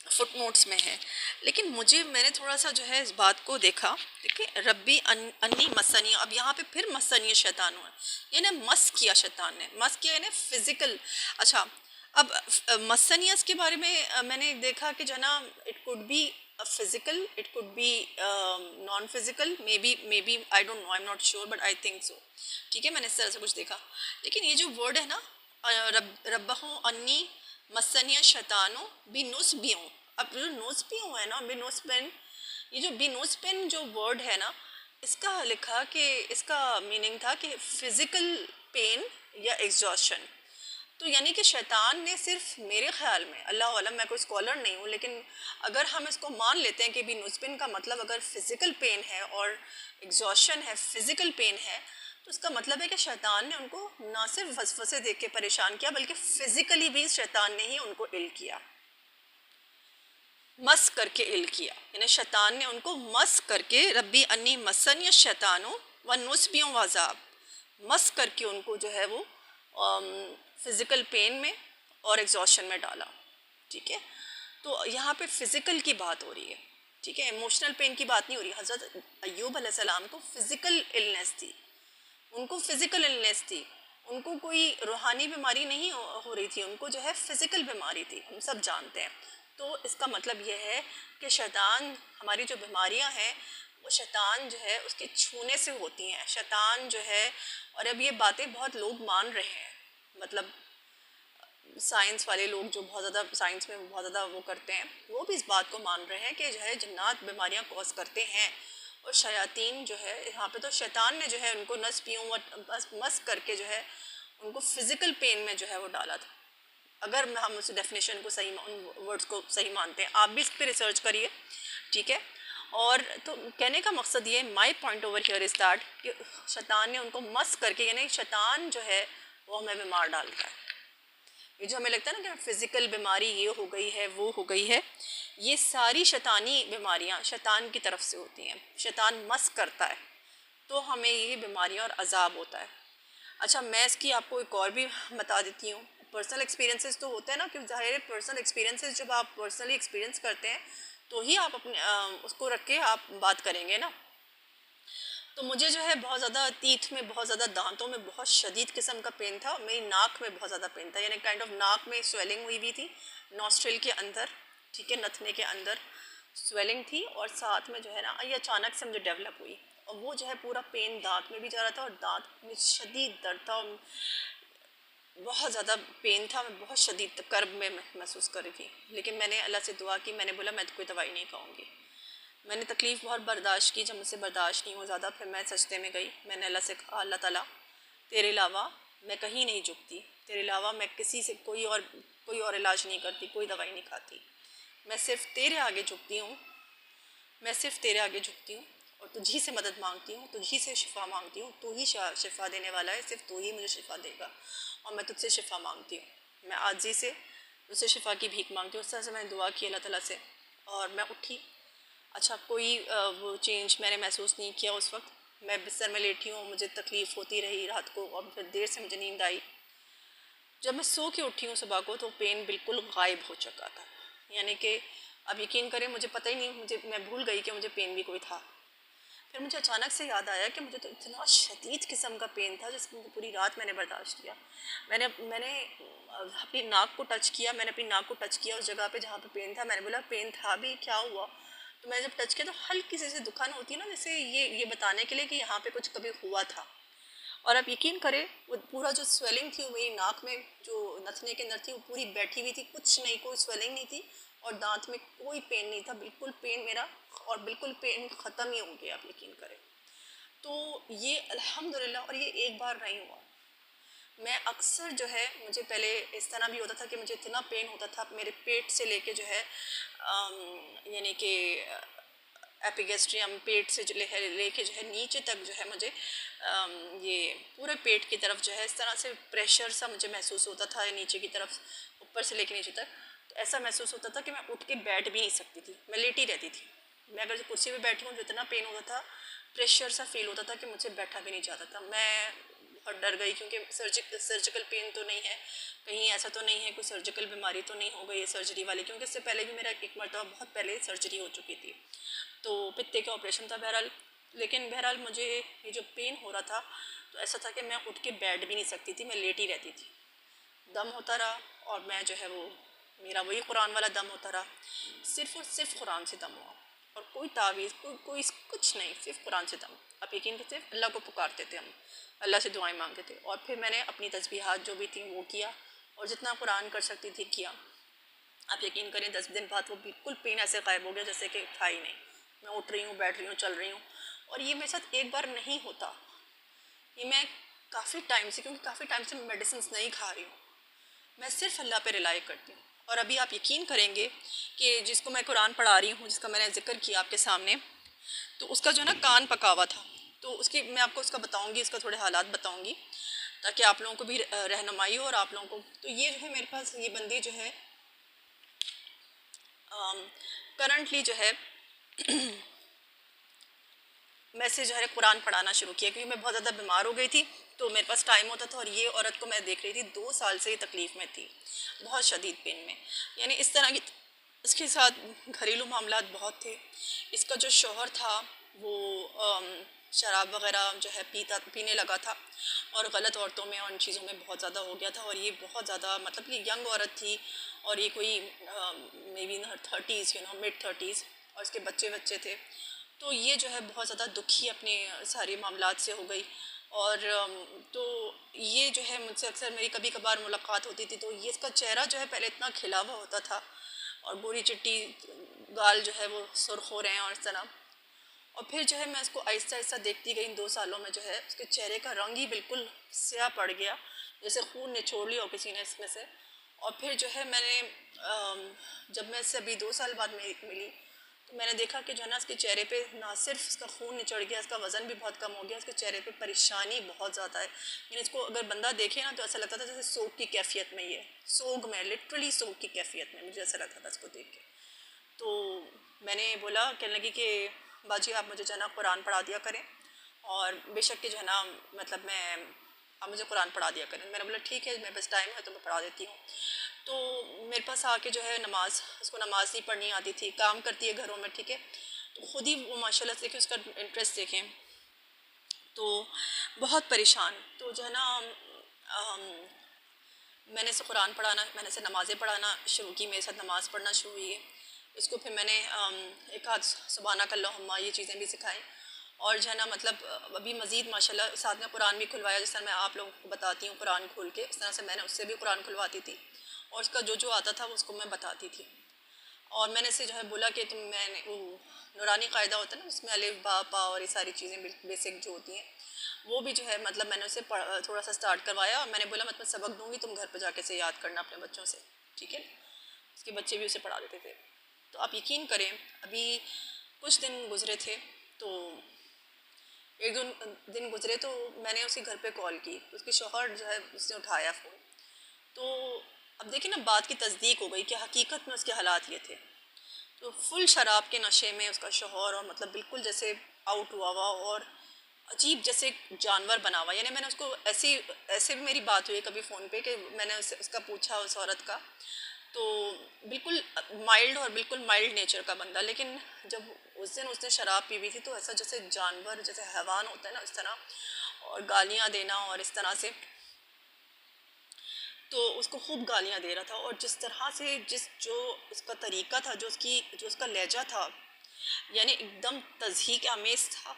S1: फुटनोट्स में है। लेकिन मैंने थोड़ा सा जो है इस बात को देखा, देखिए रब्बी अन्नी मसनिया, अब यहाँ पे फिर मसनिया शैतान हुआ, यानी मस किया शैतान ने, मस किया यानी फिज़िकल। अच्छा, अब मसनियस के बारे में मैंने देखा कि जो है ना, it could be physical, it could be non physical, maybe I don't know, I am not sure, but I think so. ठीक है, मैंने इस तरह से कुछ देखा। लेकिन ये जो वर्ड है ना, रब्बहू अन्नी मसनिया शैतानो बिनुस्बियों, अब जो नुस्बियों है ना, बिनुस्बिन, ये जो बिनुस्बिन जो वर्ड है ना, इसका लिखा कि इसका मीनिंग था कि फ़िज़िकल पेन या एग्जॉशन। तो यानी कि शैतान ने सिर्फ, मेरे ख्याल में, अल्लाह आलम, मैं कोई स्कॉलर नहीं हूँ, लेकिन अगर हम इसको मान लेते हैं कि बिनुस्बिन का मतलब अगर फ़िज़िकल पेन है और एग्जॉशन है, फ़िज़िकल पेन है, तो इसका मतलब है कि शैतान ने उनको ना सिर्फ वसवसे देख के परेशान किया, बल्कि फ़िज़िकली भी शैतान ने ही उनको इल किया, मस करके इल किया। यानी शैतान ने उनको मस करके, रब्बी अन्नी मसनिय शैतानो व नुस्बियों वज़ाब, मस करके उनको जो है वो फ़िज़िकल पेन में और एग्जॉशन में डाला। ठीक है, तो यहाँ पे फ़िज़िकल की बात हो रही है। ठीक है, इमोशनल पेन की बात नहीं हो रही। हज़रत अय्यूब अलैहिस्सलाम को फ़िज़िकल इलनेस थी, उनको फ़िज़िकल इलनेस थी, उनको कोई रूहानी बीमारी नहीं हो रही थी, उनको जो है फ़िज़िकल बीमारी थी, हम सब जानते हैं। तो इसका मतलब ये है कि शैतान, हमारी जो बीमारियां हैं वो शैतान जो है उसके छूने से होती हैं। शैतान जो है, और अब ये बातें बहुत लोग मान रहे हैं, मतलब साइंस वाले लोग जो बहुत ज़्यादा साइंस में बहुत ज़्यादा वो करते हैं, वो भी इस बात को मान रहे हैं कि जो है जन्नात बीमारियां कॉज करते हैं। और शयातीन जो है यहाँ पे, तो शैतान ने जो है उनको नस पियों बस मस करके जो है उनको फिज़िकल पेन में जो है वो डाला था, अगर हम उस डेफिनेशन को सही, उन वर्ड्स को सही मानते हैं। आप भी इस पर रिसर्च करिए। ठीक है, और तो कहने का मकसद ये, my point over here is that कि शैतान ने उनको मस करके, यानी शैतान जो है वो हमें बीमार डालता है। ये जो हमें लगता है ना कि फिज़िकल बीमारी ये हो गई है वो हो गई है, ये सारी शैतानी बीमारियां शैतान की तरफ से होती हैं। शैतान मस करता है तो हमें ये बीमारियां और अजाब होता है। अच्छा, मैं इसकी आपको एक और भी बता देती हूँ। पर्सनल एक्सपीरियंसेस तो होते हैं ना, कि ज़ाहिर है पर्सनल एक्सपीरियंसेस जब आप पर्सनली एक्सपीरियंस करते हैं तो ही आप अपने उसको रख के आप बात करेंगे ना। तो मुझे जो है बहुत ज़्यादा तीत में, बहुत ज़्यादा दांतों में बहुत शदीद किस्म का पेन था, मेरी नाक में बहुत ज़्यादा पेन था, यानी काइंड ऑफ नाक में स्वेलिंग हुई भी थी, नॉस्ट्रिल के अंदर, ठीक है, नथने के अंदर स्वेलिंग थी, और साथ में जो है ना ये अचानक से मुझे डेवलप हुई, और वो जो है पूरा पेन दांत में भी जा रहा था, और दांत में शदीद दर्द था, और बहुत ज़्यादा पेन था, मैं बहुत शदीद कर्ब में महसूस कर रही थी। लेकिन मैंने अल्लाह से दुआ की, मैंने बोला मैं तो कोई दवाई नहीं खाऊंगी। मैंने तकलीफ़ बहुत बर्दाश्त की, जब मुझसे बर्दाश्त नहीं हो ज़्यादा, फिर मैं सजदे में गई, मैंने अल्लाह से कहा, अल्लाह ताला तेरे अलावा मैं कहीं नहीं झुकती, तेरे अलावा मैं किसी से कोई और इलाज नहीं करती, कोई दवाई नहीं खाती, मैं सिर्फ तेरे आगे झुकती हूँ, मैं सिर्फ तेरे आगे झुकती हूँ, और तुझी से मदद मांगती हूँ, तुझी से शिफा मांगती हूँ, तू ही शिफा देने वाला है, सिर्फ तू ही मुझे शिफा देगा, और मैं तुझसे शिफा मांगती हूँ। मैं आजी से तुझसे शिफा की भीख मांगती हूँ। उस तरह से मैंने दुआ की अल्लाह ताला से, और मैं उठी। अच्छा, कोई वो चेंज मैंने महसूस नहीं किया उस वक्त। मैं बिस्तर में लेटी हूँ, मुझे तकलीफ़ होती रही रात को, और फिर देर से मुझे नींद आई। जब मैं सो के उठी हूँ सुबह को, तो पेन बिल्कुल गायब हो चुका था, यानी कि अब यकीन करें मुझे पता ही नहीं, मैं भूल गई कि मुझे पेन भी कोई था। फिर मुझे अचानक से याद आया कि मुझे तो इतना शदीद किस्म का पेन था जिसको पूरी रात मैंने बर्दाश्त किया। मैंने मैंने अपनी नाक को टच किया, मैंने अपनी नाक को टच किया उस जगह पे जहाँ पे पेन था। मैंने बोला पेन था भी, क्या हुआ? तो मैंने जब टच किया तो हल्की सी दुकान होती है ना, जैसे ये बताने के लिए कि यहाँ पे कुछ कभी हुआ था। और आप यकीन करें, वो पूरा जो स्वेलिंग थी वो मेरी नाक में जो नथने के अंदर थी वो पूरी बैठी हुई थी, कुछ नहीं, कोई स्वेलिंग नहीं थी, और दांत में कोई पेन नहीं था, बिल्कुल पेन मेरा, और बिल्कुल पेन ख़त्म ही हो गया, आप यकीन करें। तो ये अल्हम्दुलिल्लाह, और ये एक बार नहीं हुआ। मैं अक्सर जो है, मुझे पहले इस तरह भी होता था कि मुझे इतना पेन होता था मेरे पेट से लेके जो है यानी कि एपिगेस्ट्रियम, पेट से लेके जो है नीचे तक जो है मुझे ये पूरे पेट की तरफ जो है इस तरह से प्रेशर सा मुझे महसूस होता था, नीचे की तरफ, ऊपर से लेके नीचे तक। तो ऐसा महसूस होता था कि मैं उठ के बैठ भी नहीं सकती थी, मैं लेटी रहती थी। मैं अगर कुर्सी पे बैठी हूँ, जो इतना पेन होता था, प्रेशर सा फील होता था कि मुझे बैठा भी नहीं जाता था। मैं बहुत डर गई, क्योंकि सर्जिकल पेन तो नहीं है, कहीं ऐसा तो नहीं है कोई सर्जिकल बीमारी तो नहीं हो गई है सर्जरी वाली, क्योंकि इससे पहले भी मेरा एक मरतबा बहुत पहले सर्जरी हो चुकी थी, तो पित्ते का ऑपरेशन था बहरहाल। लेकिन बहरहाल मुझे ये जो पेन हो रहा था, तो ऐसा था कि मैं उठ के बैठ भी नहीं सकती थी, मैं लेटी रहती थी। दम होता रहा, और मैं जो है वो, मेरा वही कुरान वाला दम होता रहा, सिर्फ़ और सिर्फ कुरान से दम हुआ, और कोई तावीज़, कोई कुछ नहीं, सिर्फ कुरान से दम। आप यकीन करते, अल्लाह को पुकारते थे हम, अल्लाह से दुआएं मांगते थे, और फिर मैंने अपनी तस्बीहात जो भी थी वो किया, और जितना कुरान कर सकती थी किया। आप यकीन करें 10 दिन बाद वो बिल्कुल पेन ऐसे गायब हो गया जैसे कि था ही नहीं। मैं उठ रही हूँ, बैठ रही हूँ, चल रही हूँ, और ये मेरे साथ एक बार नहीं होता, ये मैं काफ़ी टाइम से, क्योंकि काफ़ी टाइम से मैं मेडिसिन नहीं खा रही हूँ, मैं सिर्फ अल्लाह पे रिलाई करती हूँ। और अभी आप यकीन करेंगे कि जिसको मैं कुरान पढ़ा रही हूँ, जिसका मैंने जिक्र किया आपके सामने, तो उसका जो है ना कान पका हुआ था, तो उसकी मैं आपको उसका बताऊँगी, इसका थोड़े हालात बताऊँगी, ताकि आप लोगों को भी रहनुमाई हो, और आप लोगों को। तो ये जो है मेरे पास ये बंदी जो है करंटली जो है मैं से जो है कुरान पढ़ाना शुरू किया, क्योंकि मैं बहुत ज़्यादा बीमार हो गई थी, तो मेरे पास टाइम होता था। और ये औरत को मैं देख रही थी 2 साल से ये तकलीफ़ में थी, बहुत शदीद पेन में, यानी इस तरह की। इसके साथ घरेलू मामलात बहुत थे। इसका जो शौहर था वो शराब वगैरह जो है पीने लगा था, और गलत औरतों में और उन चीज़ों में बहुत ज़्यादा हो गया था। और ये बहुत ज़्यादा, मतलब कि यंग औरत थी, और ये कोई may be in her 30s, mid 30s, और इसके बच्चे थे। तो ये जो है बहुत ज़्यादा दुखी अपने सारे मामलात से हो गई। और तो ये जो है मुझसे अक्सर मेरी कभी कभार मुलाकात होती थी, तो ये इसका चेहरा जो है पहले इतना खिला हुआ होता था, और गोरी चिट्टी गाल जो है वो सुर्ख हो रहे हैं और इस तरह। और फिर जो है मैं इसको आहिस्ता आहिस्ता देखती गई। इन 2 सालों में जो है उसके चेहरे का रंग ही बिल्कुल स्याह पड़ गया, जैसे खून निचोड़ लिया हो किसी ने इसमें से। और फिर जो है मैंने जब मैं इससे अभी 2 साल बाद मिली, तो मैंने देखा कि जो है ना इसके चेहरे पे ना सिर्फ इसका खून निचड़ गया, इसका वज़न भी बहुत कम हो गया, इसके चेहरे पे परेशानी बहुत ज़्यादा है। यानी इसको अगर बंदा देखे ना तो ऐसा लगता था जैसे सोग की कैफियत में, ये सोग में, लिटरली सोग की कैफियत में मुझे ऐसा लगता था इसको देख के। तो मैंने बोला, कहने लगी कि बाजी आप मुझे जो है ना कुरान पढ़ा दिया करें, और बेशक कि जो है ना मतलब आप मुझे कुरान पढ़ा दिया करें। मैंने बोला ठीक है, मेरे पास टाइम है तो मैं पढ़ा देती हूँ। तो मेरे पास आके जो है उसको नमाज़ नहीं पढ़नी आती थी, काम करती है घरों में, ठीक है। तो ख़ुद ही वो माशाल्लाह से देखें, उसका इंटरेस्ट देखें, तो बहुत परेशान। तो जो है ना मैंने इसे कुरान पढ़ाना, मैंने इसे नमाज़ें पढ़ाना शुरू की, मेरे साथ नमाज़ पढ़ना शुरू हुई है। इसको फिर मैंने एक आध सुबहानक अल्लाहुम्मा ये चीज़ें भी सिखाई। और जो है ना मतलब अभी मज़ीद माशाल्लाह साथ में कुरान भी खुलवाया, जिस तरह मैं आप लोगों को बताती हूँ कुरान खोल के, उस तरह से मैंने उससे भी कुरान खुलवाती थी, और उसका जो आता था वो उसको मैं बताती थी। और मैंने इसे जो है बोला कि मैंने वो नूरानी कायदा होता है ना, उसमें अलिफ बा पा और ये सारी चीज़ें बेसिक जो होती हैं, वो भी जो है मतलब मैंने उसे थोड़ा सा स्टार्ट करवाया। और मैंने बोला मैं तुम्हें सबक दूंगी, तुम घर पर जाके से याद करना अपने बच्चों से, ठीक है। उसके बच्चे भी उसे पढ़ा देते थे। तो आप यकीन करें, अभी कुछ दिन गुजरे थे, तो एक दो दिन गुजरे तो मैंने उसी घर पे कॉल की, उसके शौहर जो है उसने उठाया फ़ोन। तो अब देखिए ना, बात की तस्दीक हो गई कि हकीकत में उसके हालात ये थे। तो फुल शराब के नशे में उसका शौहर, और मतलब बिल्कुल जैसे आउट हुआ हुआ और अजीब जैसे जानवर बना हुआ। यानी मैंने उसको ऐसे भी मेरी बात हुई कभी फ़ोन पे कि मैंने उसका पूछा उस औरत का, तो बिल्कुल माइल्ड और बिल्कुल माइल्ड नेचर का बंदा, लेकिन जब उस दिन उसने शराब पी हुई थी तो ऐसा जैसे जानवर, जैसे हैवान होता है ना, इस तरह, और गालियाँ देना और इस तरह से। तो उसको खूब गालियाँ दे रहा था, और जिस तरह से जो उसका तरीका था, जो उसका लहजा था, यानी एकदम तज़हीक आमेज़ था,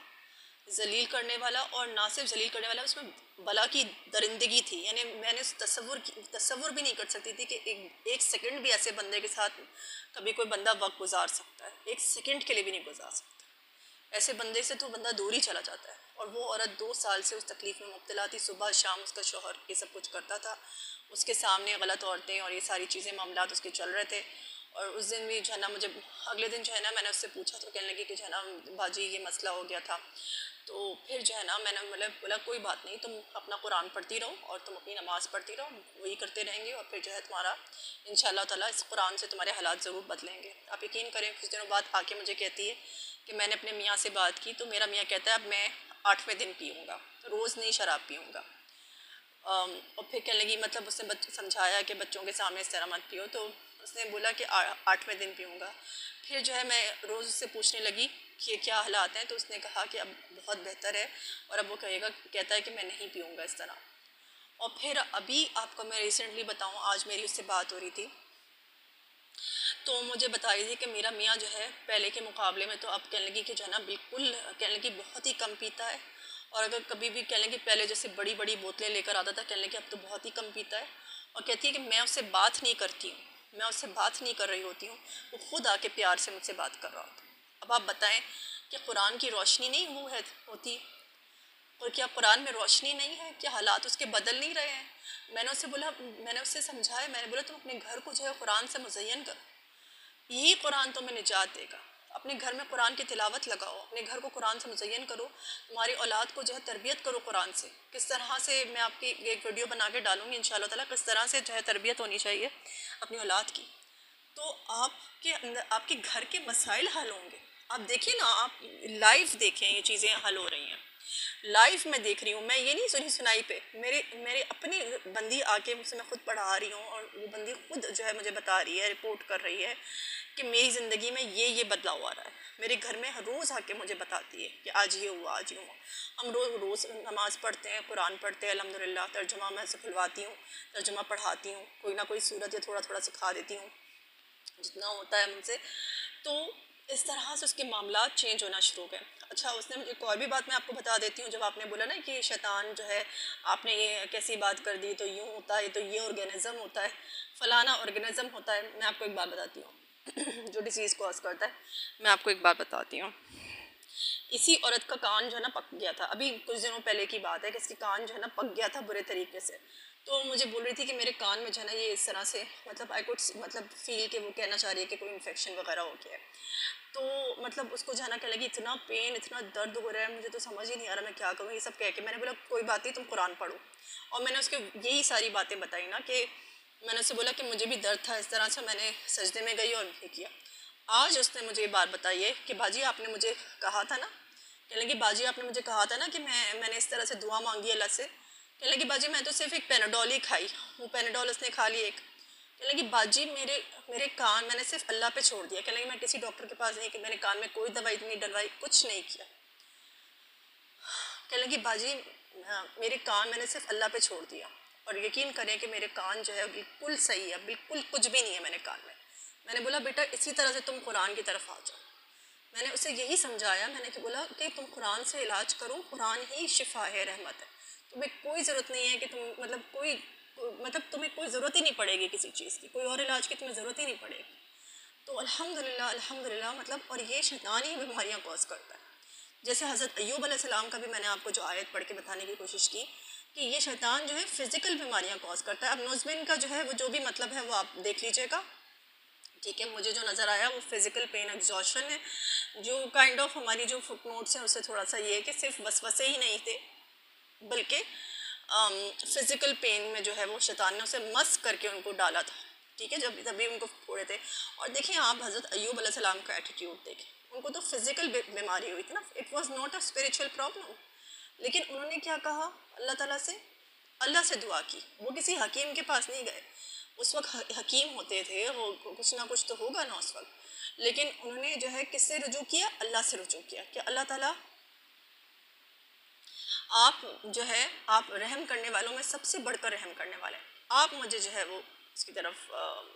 S1: जलील करने वाला। और ना सिर्फ जलील करने वाला, उसमें बला की दरिंदगी थी। यानी मैंने तसव्वुर भी नहीं कर सकती थी कि एक सेकंड भी ऐसे बंदे के साथ कभी कोई बंदा वक्त गुजार सकता है, एक सेकंड के लिए भी नहीं गुजार सकता। ऐसे बंदे से तो बंदा दूर ही चला जाता है। और वो औरत 2 साल से उस तकलीफ़ में मुब्तला थी। सुबह शाम उसका शौहर ये सब कुछ करता था, उसके सामने गलत औरतें और ये सारी चीज़ें मामलात उसके चल रहे थे। और उस दिन भी जो है ना मुझे, अगले दिन जो है ना मैंने उससे पूछा तो कहने लगी कि जो है ना बाजी ये मसला हो गया था। तो फिर जो है ना मैंने मतलब बोला कोई बात नहीं, तुम अपना कुरान पढ़ती रहो और तुम अपनी नमाज़ पढ़ती रहो, वही करते रहेंगे, और फिर जो है तुम्हारा इंशाअल्लाह ताला इस कुरान से तुम्हारे हालात ज़रूर बदलेंगे। आप यकीन करें, कुछ दिनों बाद आके मुझे कहती है कि मैंने अपने मियाँ से बात की, तो मेरा मियाँ कहता है अब मैं 8वें दिन पीऊँगा, रोज़ नहीं शराब पीऊँगा। और फिर कहने लगी, मतलब उसने समझाया कि बच्चों के सामने इस तरह मत पियो, तो उसने बोला कि 8वें दिन पीऊँगा। फिर जो है मैं रोज़ उससे पूछने लगी कि क्या हालात हैं, तो उसने कहा कि अब बहुत बेहतर है, और अब वो कहता है कि मैं नहीं पीऊँगा इस तरह। और फिर अभी आपको मैं रिसेंटली बताऊँ, आज मेरी उससे बात हो रही थी, तो मुझे बता रही थी कि मेरा मियाँ जो है पहले के मुकाबले में तो अब कहने लगी कि जो है ना बिल्कुल कहने लगी बहुत ही कम पीता है। और अगर कभी भी कहने लगी पहले जैसे बड़ी बड़ी बोतलें लेकर आता था, कहने लगी अब तो बहुत ही कम पीता है। और कहती है कि मैं उससे बात नहीं करती हूँ, मैं उससे बात नहीं कर रही होती हूँ, वो खुद आके प्यार से मुझसे बात कर रहा होता। अब आप बताएं कि कुरान की रोशनी नहीं वो है होती, और क्या कुरान में रोशनी नहीं है? क्या हालात उसके बदल नहीं रहे हैं? मैंने उससे समझाया, मैंने बोला तुम अपने घर को जो है कुरान से मुज़य्यन करो, यही कुरान तुम्हें निजात देगा। अपने घर में कुरान की तिलावत लगाओ, अपने घर को कुरान से मुज़य्यन करो, तुम्हारी औलाद को जो है तरबियत करो कुरान से। किस तरह से, मैं आपकी एक वीडियो बना के डालूंगी इंशाअल्लाह ताला, किस तरह से जो है तरबियत होनी चाहिए अपनी औलाद की। तो आपके अंदर आपके घर के मसाइल हल होंगे, आप देखिए ना, आप लाइव देखें, ये चीज़ें हल हो रही हैं लाइव में देख रही हूँ मैं, ये नहीं सुनी सुनाई पे। मेरे मेरे अपनी बंदी आके मुझसे, मैं खुद पढ़ा रही हूँ और वो बंदी खुद जो है मुझे बता रही है, रिपोर्ट कर रही है कि मेरी ज़िंदगी में ये बदलाव आ रहा है। मेरे घर में रोज़ आके मुझे बताती है कि आज ये हुआ, आज ये हुआ। हम रोज़ नमाज़ पढ़ते हैं, कुरान पढ़ते हैं, अल्हम्दुलिल्लाह। तर्जुमा मैं से खुलवाती हूँ, तर्जुमा पढ़ाती हूँ, कोई ना कोई सूरत या थोड़ा थोड़ा सिखा देती हूँ जितना होता है मुझसे। तो इस तरह से उसके मामला चेंज होना शुरू हो गए। अच्छा, उसने मुझे एक और भी बात मैं आपको बता देती हूँ। जब आपने बोला ना कि शैतान जो है, आपने ये कैसी बात कर दी, तो यूँ होता है, तो ये ऑर्गेनिज़म होता है, फलाना ऑर्गेनिज़म होता है। मैं आपको एक बात बताती हूँ जो डिसीज़ कॉज करता है। मैं आपको एक बात बताती हूँ। इसी औरत का कान जो है ना पक गया था, अभी कुछ दिनों पहले की बात है कि इसके कान जो है ना पक गया था बुरे तरीके से। तो मुझे बोल रही थी कि मेरे कान में जो है ना ये इस तरह से, मतलब आई कुड मतलब फील कि वो कहना चाह रही है कि कोई इन्फेक्शन वगैरह हो गया है। तो मतलब उसको जो है ना, कह लगी इतना पेन, इतना दर्द हो रहा है, मुझे तो समझ ही नहीं आ रहा मैं क्या करूँ। ये सब कह के मैंने बोला कोई बात नहीं, तुम कुरान पढ़ो। और मैंने उसके यही सारी बातें बताई ना, कि मैंने उससे बोला कि मुझे भी दर्द था इस तरह से, मैंने सजदे में गई और ये किया। आज उसने मुझे ये बात बताई है कि बाजी आपने मुझे कहा था ना, कहने लगी बाजी आपने मुझे कहा था ना कि मैंने इस तरह से दुआ मांगी अल्लाह से। कहने लगी बाजी मैं तो सिर्फ एक पेनाडोल ही खाई, वो पेनाडोल उसने खा ली एक। कहने लगी बाजी मेरे मेरे कान मैंने सिर्फ अल्लाह पे छोड़ दिया। कहने लगी मैं किसी डॉक्टर के पास नहीं कि मैंने कान में कोई दवाई नहीं डलवाई, कुछ नहीं किया। कहने लगी बाजी मेरे कान मैंने सिर्फ अल्लाह पे छोड़ दिया, और यकीन करें कि मेरे कान जो है बिल्कुल सही है, बिल्कुल कुछ भी नहीं है मेरे कान में। मैंने बोला बेटा इसी तरह से तुम कुरान की तरफ आ जाओ। मैंने उसे यही समझाया, मैंने कि बोला कि तुम कुरान से इलाज करो, कुरान ही शिफा है, रहमत है। तुम्हें कोई ज़रूरत नहीं है कि तुम मतलब मतलब तुम्हें कोई ज़रूरत ही नहीं पड़ेगी किसी चीज़ की, कोई और इलाज की तुम्हें ज़रूरत ही नहीं पड़ेगी। तो अल्हम्दुलिल्लाह अल्हम्दुलिल्लाह, मतलब और ये शैतान ही बीमारियाँ कॉज करता है। जैसे हज़रत अय्यूब अलैहिस्सलाम का भी मैंने आपको जो आयत पढ़ के बताने की कोशिश की कि ये शैतान जो है फिज़िकल बीमारियाँ कॉज करता है। अब नोज़बिन का जो है वो जो भी मतलब है वो आप देख लीजिएगा, ठीक है। मुझे जो नज़र आया वो फिज़िकल पेन एग्जॉशन है, जो काइंड ऑफ हमारी जो फुट नोट्स हैं उससे थोड़ा सा ये है कि सिर्फ वसवसे ही नहीं थे, बल्कि फिज़िकल पेन में जो है वो शैतान ने उसे मस करके उनको डाला था, ठीक है, जब तभी उनको फोड़े थे। और देखिए आप हज़रत अय्यूब अलैहिस्सलाम का एटीट्यूड देखें, उनको तो फिज़िकल बीमारी हुई थी ना, it was not a spiritual problem. लेकिन उन्होंने क्या कहा अल्लाह ताला से, अल्लाह से दुआ की, वो किसी हकीम के पास नहीं गए। उस वक्त हकीम होते थे वो, कुछ ना कुछ तो होगा ना उस वक्त। लेकिन उन्होंने जो है किससे रुजू किया, अल्लाह से रुजू किया कि अल्लाह ताला आप जो है, आप रहम करने वालों में सबसे बढ़कर रहम करने वाले हैं, आप मुझे जो है वो उसकी तरफ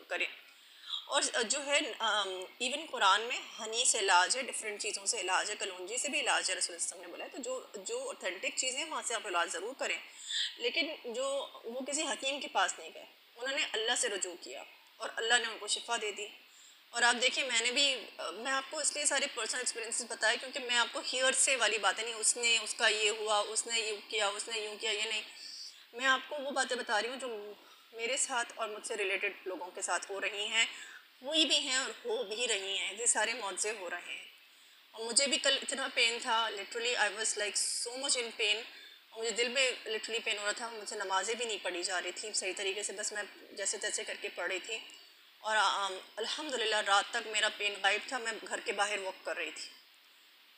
S1: करें। और जो है इवन कुरान में हनी से इलाज है, डिफरेंट चीज़ों से इलाज है, कलौंजी से भी इलाज है, रसूल सल्लल्लाहु अलैहि वसल्लम ने बोला है। तो जो ऑथेंटिक चीज़ें हैं वहाँ से आप इलाज ज़रूर करें। लेकिन जो वो किसी हकीम के पास नहीं गए, उन्होंने अल्लाह से रुजू किया और अल्लाह ने उनको शिफा दे दी। और आप देखिए मैंने भी मैं आपको इसलिए सारे पर्सनल एक्सपीरियंसेस बताए क्योंकि मैं आपको हियर से वाली बातें नहीं, उसने उसका ये हुआ, उसने यूँ किया, उसने यूँ किया, ये नहीं। मैं आपको वो बातें बता रही हूँ जो मेरे साथ और मुझसे रिलेटेड लोगों के साथ हो रही हैं, हुई भी हैं और हो भी रही हैं। ये सारे मुआवजे हो रहे हैं। और मुझे भी कल इतना पेन था, literally I was like so much in pen. और मुझे दिल में लिटरली पेन हो रहा था, मुझसे नमाज़ें भी नहीं पढ़ी जा रही थी सही तरीके से, बस मैं जैसे तैसे करके पढ़ रही थी। और अल्हम्दुलिल्लाह रात तक मेरा पेन गायब था, मैं घर के बाहर वॉक कर रही थी,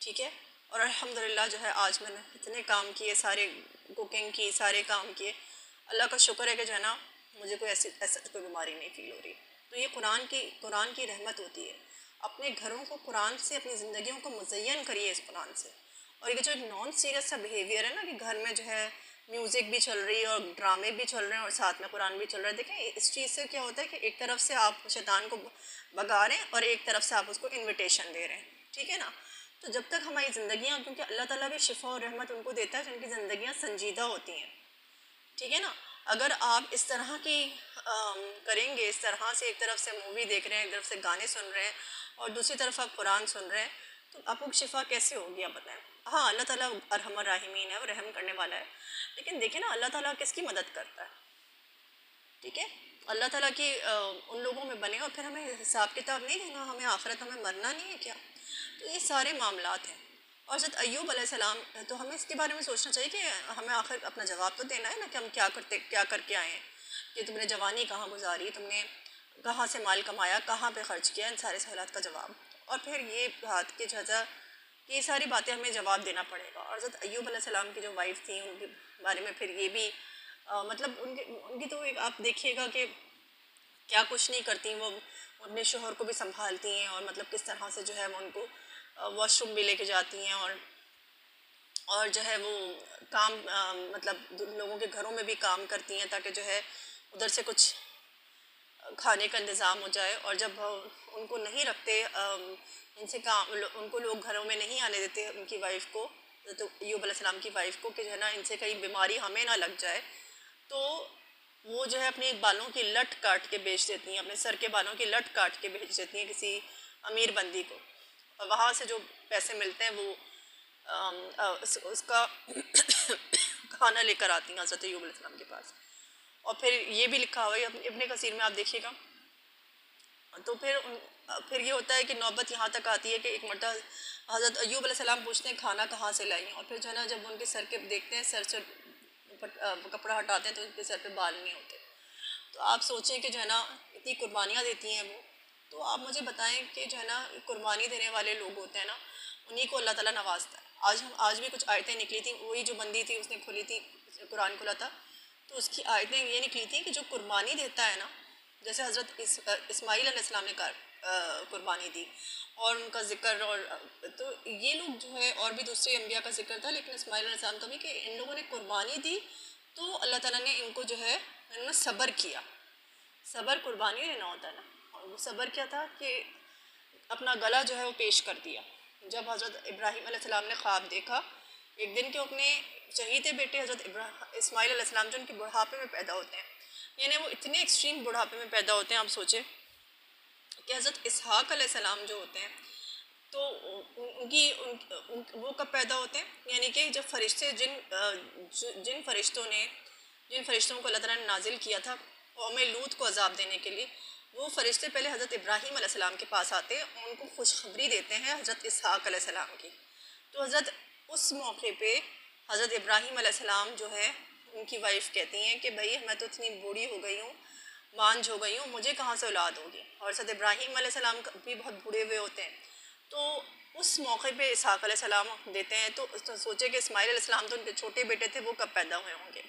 S1: ठीक है। और अल्हम्दुलिल्लाह जो है आज मैंने इतने काम किए, सारे कुकिंग की, सारे काम किए। अल्लाह का शुक्र है कि जो है ना मुझे कोई ऐसा कोई बीमारी नहीं फील हो रही। तो ये कुरान की रहमत होती है। अपने घरों को कुरान से, अपनी ज़िंदगियों को मुज़य्यन करिए इस कुरान से। और ये जो नॉन सीरियस सा बिहेवियर है ना कि घर में जो है म्यूज़िक भी चल रही है और ड्रामे भी चल रहे हैं और साथ में कुरान भी चल रहा है, देखें इस चीज़ से क्या होता है कि एक तरफ से आप शैतान को भगा रहे हैं और एक तरफ से आप उसको इन्विटेशन दे रहे हैं, ठीक है ना। तो जब तक हमारी ज़िंदगियाँ, क्योंकि अल्लाह ताला भी शिफा और रहमत उनको देता है जिनकी ज़िंदगियाँ संजीदा होती हैं, ठीक है ना। अगर आप इस तरह की करेंगे, इस तरह से एक तरफ से मूवी देख रहे हैं, एक तरफ से गाने सुन रहे हैं और दूसरी तरफ आप कुरान सुन रहे हैं, तो आपको शिफा कैसे होगी आप बताएं। हाँ अल्लाह ताला अरहमर राहिमीन है, वो रहम करने वाला है। लेकिन देखिए ना अल्लाह ताला किसकी मदद करता है, ठीक है। अल्लाह ताला की उन लोगों में बने और फिर हमें हिसाब किताब नहीं देना, हमें आखिरत, हमें मरना नहीं है क्या। तो ये सारे मामलात हैं। और हज़रत अय्यूब अलैहिस्सलाम, तो हमें इसके बारे में सोचना चाहिए कि हमें आखिर अपना जवाब तो देना है ना कि हम क्या करके आए हैं, कि तुमने जवानी कहाँ गुजारी, तुमने कहाँ से माल कमाया, कहाँ पे ख़र्च किया, इन सारे सवालात का जवाब। और फिर ये बात कि जजा कि ये सारी बातें हमें जवाब देना पड़ेगा। और हज़रत अय्यूब अलैहिस्सलाम की जो वाइफ थी उनके बारे में फिर ये भी मतलब उनकी तो एक आप देखिएगा कि क्या कुछ नहीं करती वो अपने शोहर को भी संभालती हैं और मतलब किस तरह से जो है वो उनको वॉशरूम भी लेके जाती हैं और जो है वो काम मतलब लोगों के घरों में भी काम करती हैं ताकि जो है उधर से कुछ खाने का इंतज़ाम हो जाए। और जब उनको नहीं रखते इनसे काम उनको लोग घरों में नहीं आने देते उनकी वाइफ को, तो अय्यूब अलैहिस्सलाम की वाइफ को कि जो है ना इनसे कहीं बीमारी हमें ना लग जाए, तो वो जो है अपने बालों की लट काट के बेच देती हैं, अपने सर के बालों की लट काट के बेच देती हैं किसी अमीर बंदी को। और वहाँ से जो पैसे मिलते हैं वो उसका खाना लेकर आती हैं हज़रत अय्यूब अलैहिस्सलाम के पास। और फिर ये भी लिखा हुआ है इब्ने कसीर में, आप देखिएगा। तो फिर ये होता है कि नौबत यहाँ तक आती है कि एक मरतबा हज़रत अय्यूब अलैहिस्सलाम पूछते हैं खाना कहाँ से लाई, और फिर जो है ना जब उनके सर के देखते हैं, सर से कपड़ा हटाते हैं तो उनके सर पे बाल नहीं होते। तो आप सोचें कि जो है ना इतनी कुर्बानियाँ देती हैं वो। तो आप मुझे बताएं कि जो है ना कुर्बानी देने वाले लोग होते हैं ना, उन्हीं को अल्लाह ताला नवाजता है। आज भी कुछ आयतें निकली थी, वही जो बंदी थी उसने खोली थी कुरान खुला था, तो उसकी आयतें ये निकली थी कि जो कुर्बानी देता है ना, जैसे हज़रत इस्माईल अलैहिस्सलाम ने कुर्बानी दी और उनका ज़िक्र, और तो ये लोग जो है और भी दूसरे अम्बिया का ज़िक्र था, लेकिन इस्माईल अलैहिस्सलाम का भी कि इन लोगों ने कुर्बानी दी तो अल्लाह ताला ने इनको जो है इन्होंने सब्र किया। सब्र कुर्बानी देना होता है ना, और वो सब्र क्या था कि अपना गला जो है वो पेश कर दिया। जब हज़रत इब्राहीम अलैहिस्सलाम ने ख्वाब देखा एक दिन के अपने चहीते बेटे हज़रत इस्माईल अलैहिस्सलाम जो उनके बुढ़ापे में पैदा होते हैं, यानी वो इतने एक्सट्रीम बुढ़ापे में पैदा होते हैं, आप सोचें कि हज़रत इसहाक़ अलैहिस्सलाम जो होते हैं तो वो कब पैदा होते हैं, यानी कि जब फरिश्ते जिन फरिश्तों को अल्लाह ताला ने नाजिल किया था कौम लूत को अजाब देने के लिए, वो फरिश्ते पहले हज़रत इब्राहीम अलैहिस्सलाम के पास आते हैं, उनको खुशखबरी देते हैं हज़रत इसहाक़ अलैहिस्सलाम की। तो हज़रत उस मौके पे हज़रत इब्राहीम अलैहिस्सलाम जो है उनकी वाइफ कहती हैं कि भाई मैं तो इतनी बूढ़ी हो गई हूँ, मांझ हो गई हूँ, मुझे कहाँ से औलाद होगी। और हज़रत इब्राहीम अलैहिस्सलाम भी बहुत बूढ़े हुए होते हैं। तो उस मौके पे इसहाक़ अलैहिस्सलाम देते हैं, तो सोचे कि इस्माईल अलैहिस्सलाम तो उनके छोटे बेटे थे, वो कब पैदा हुए होंगे।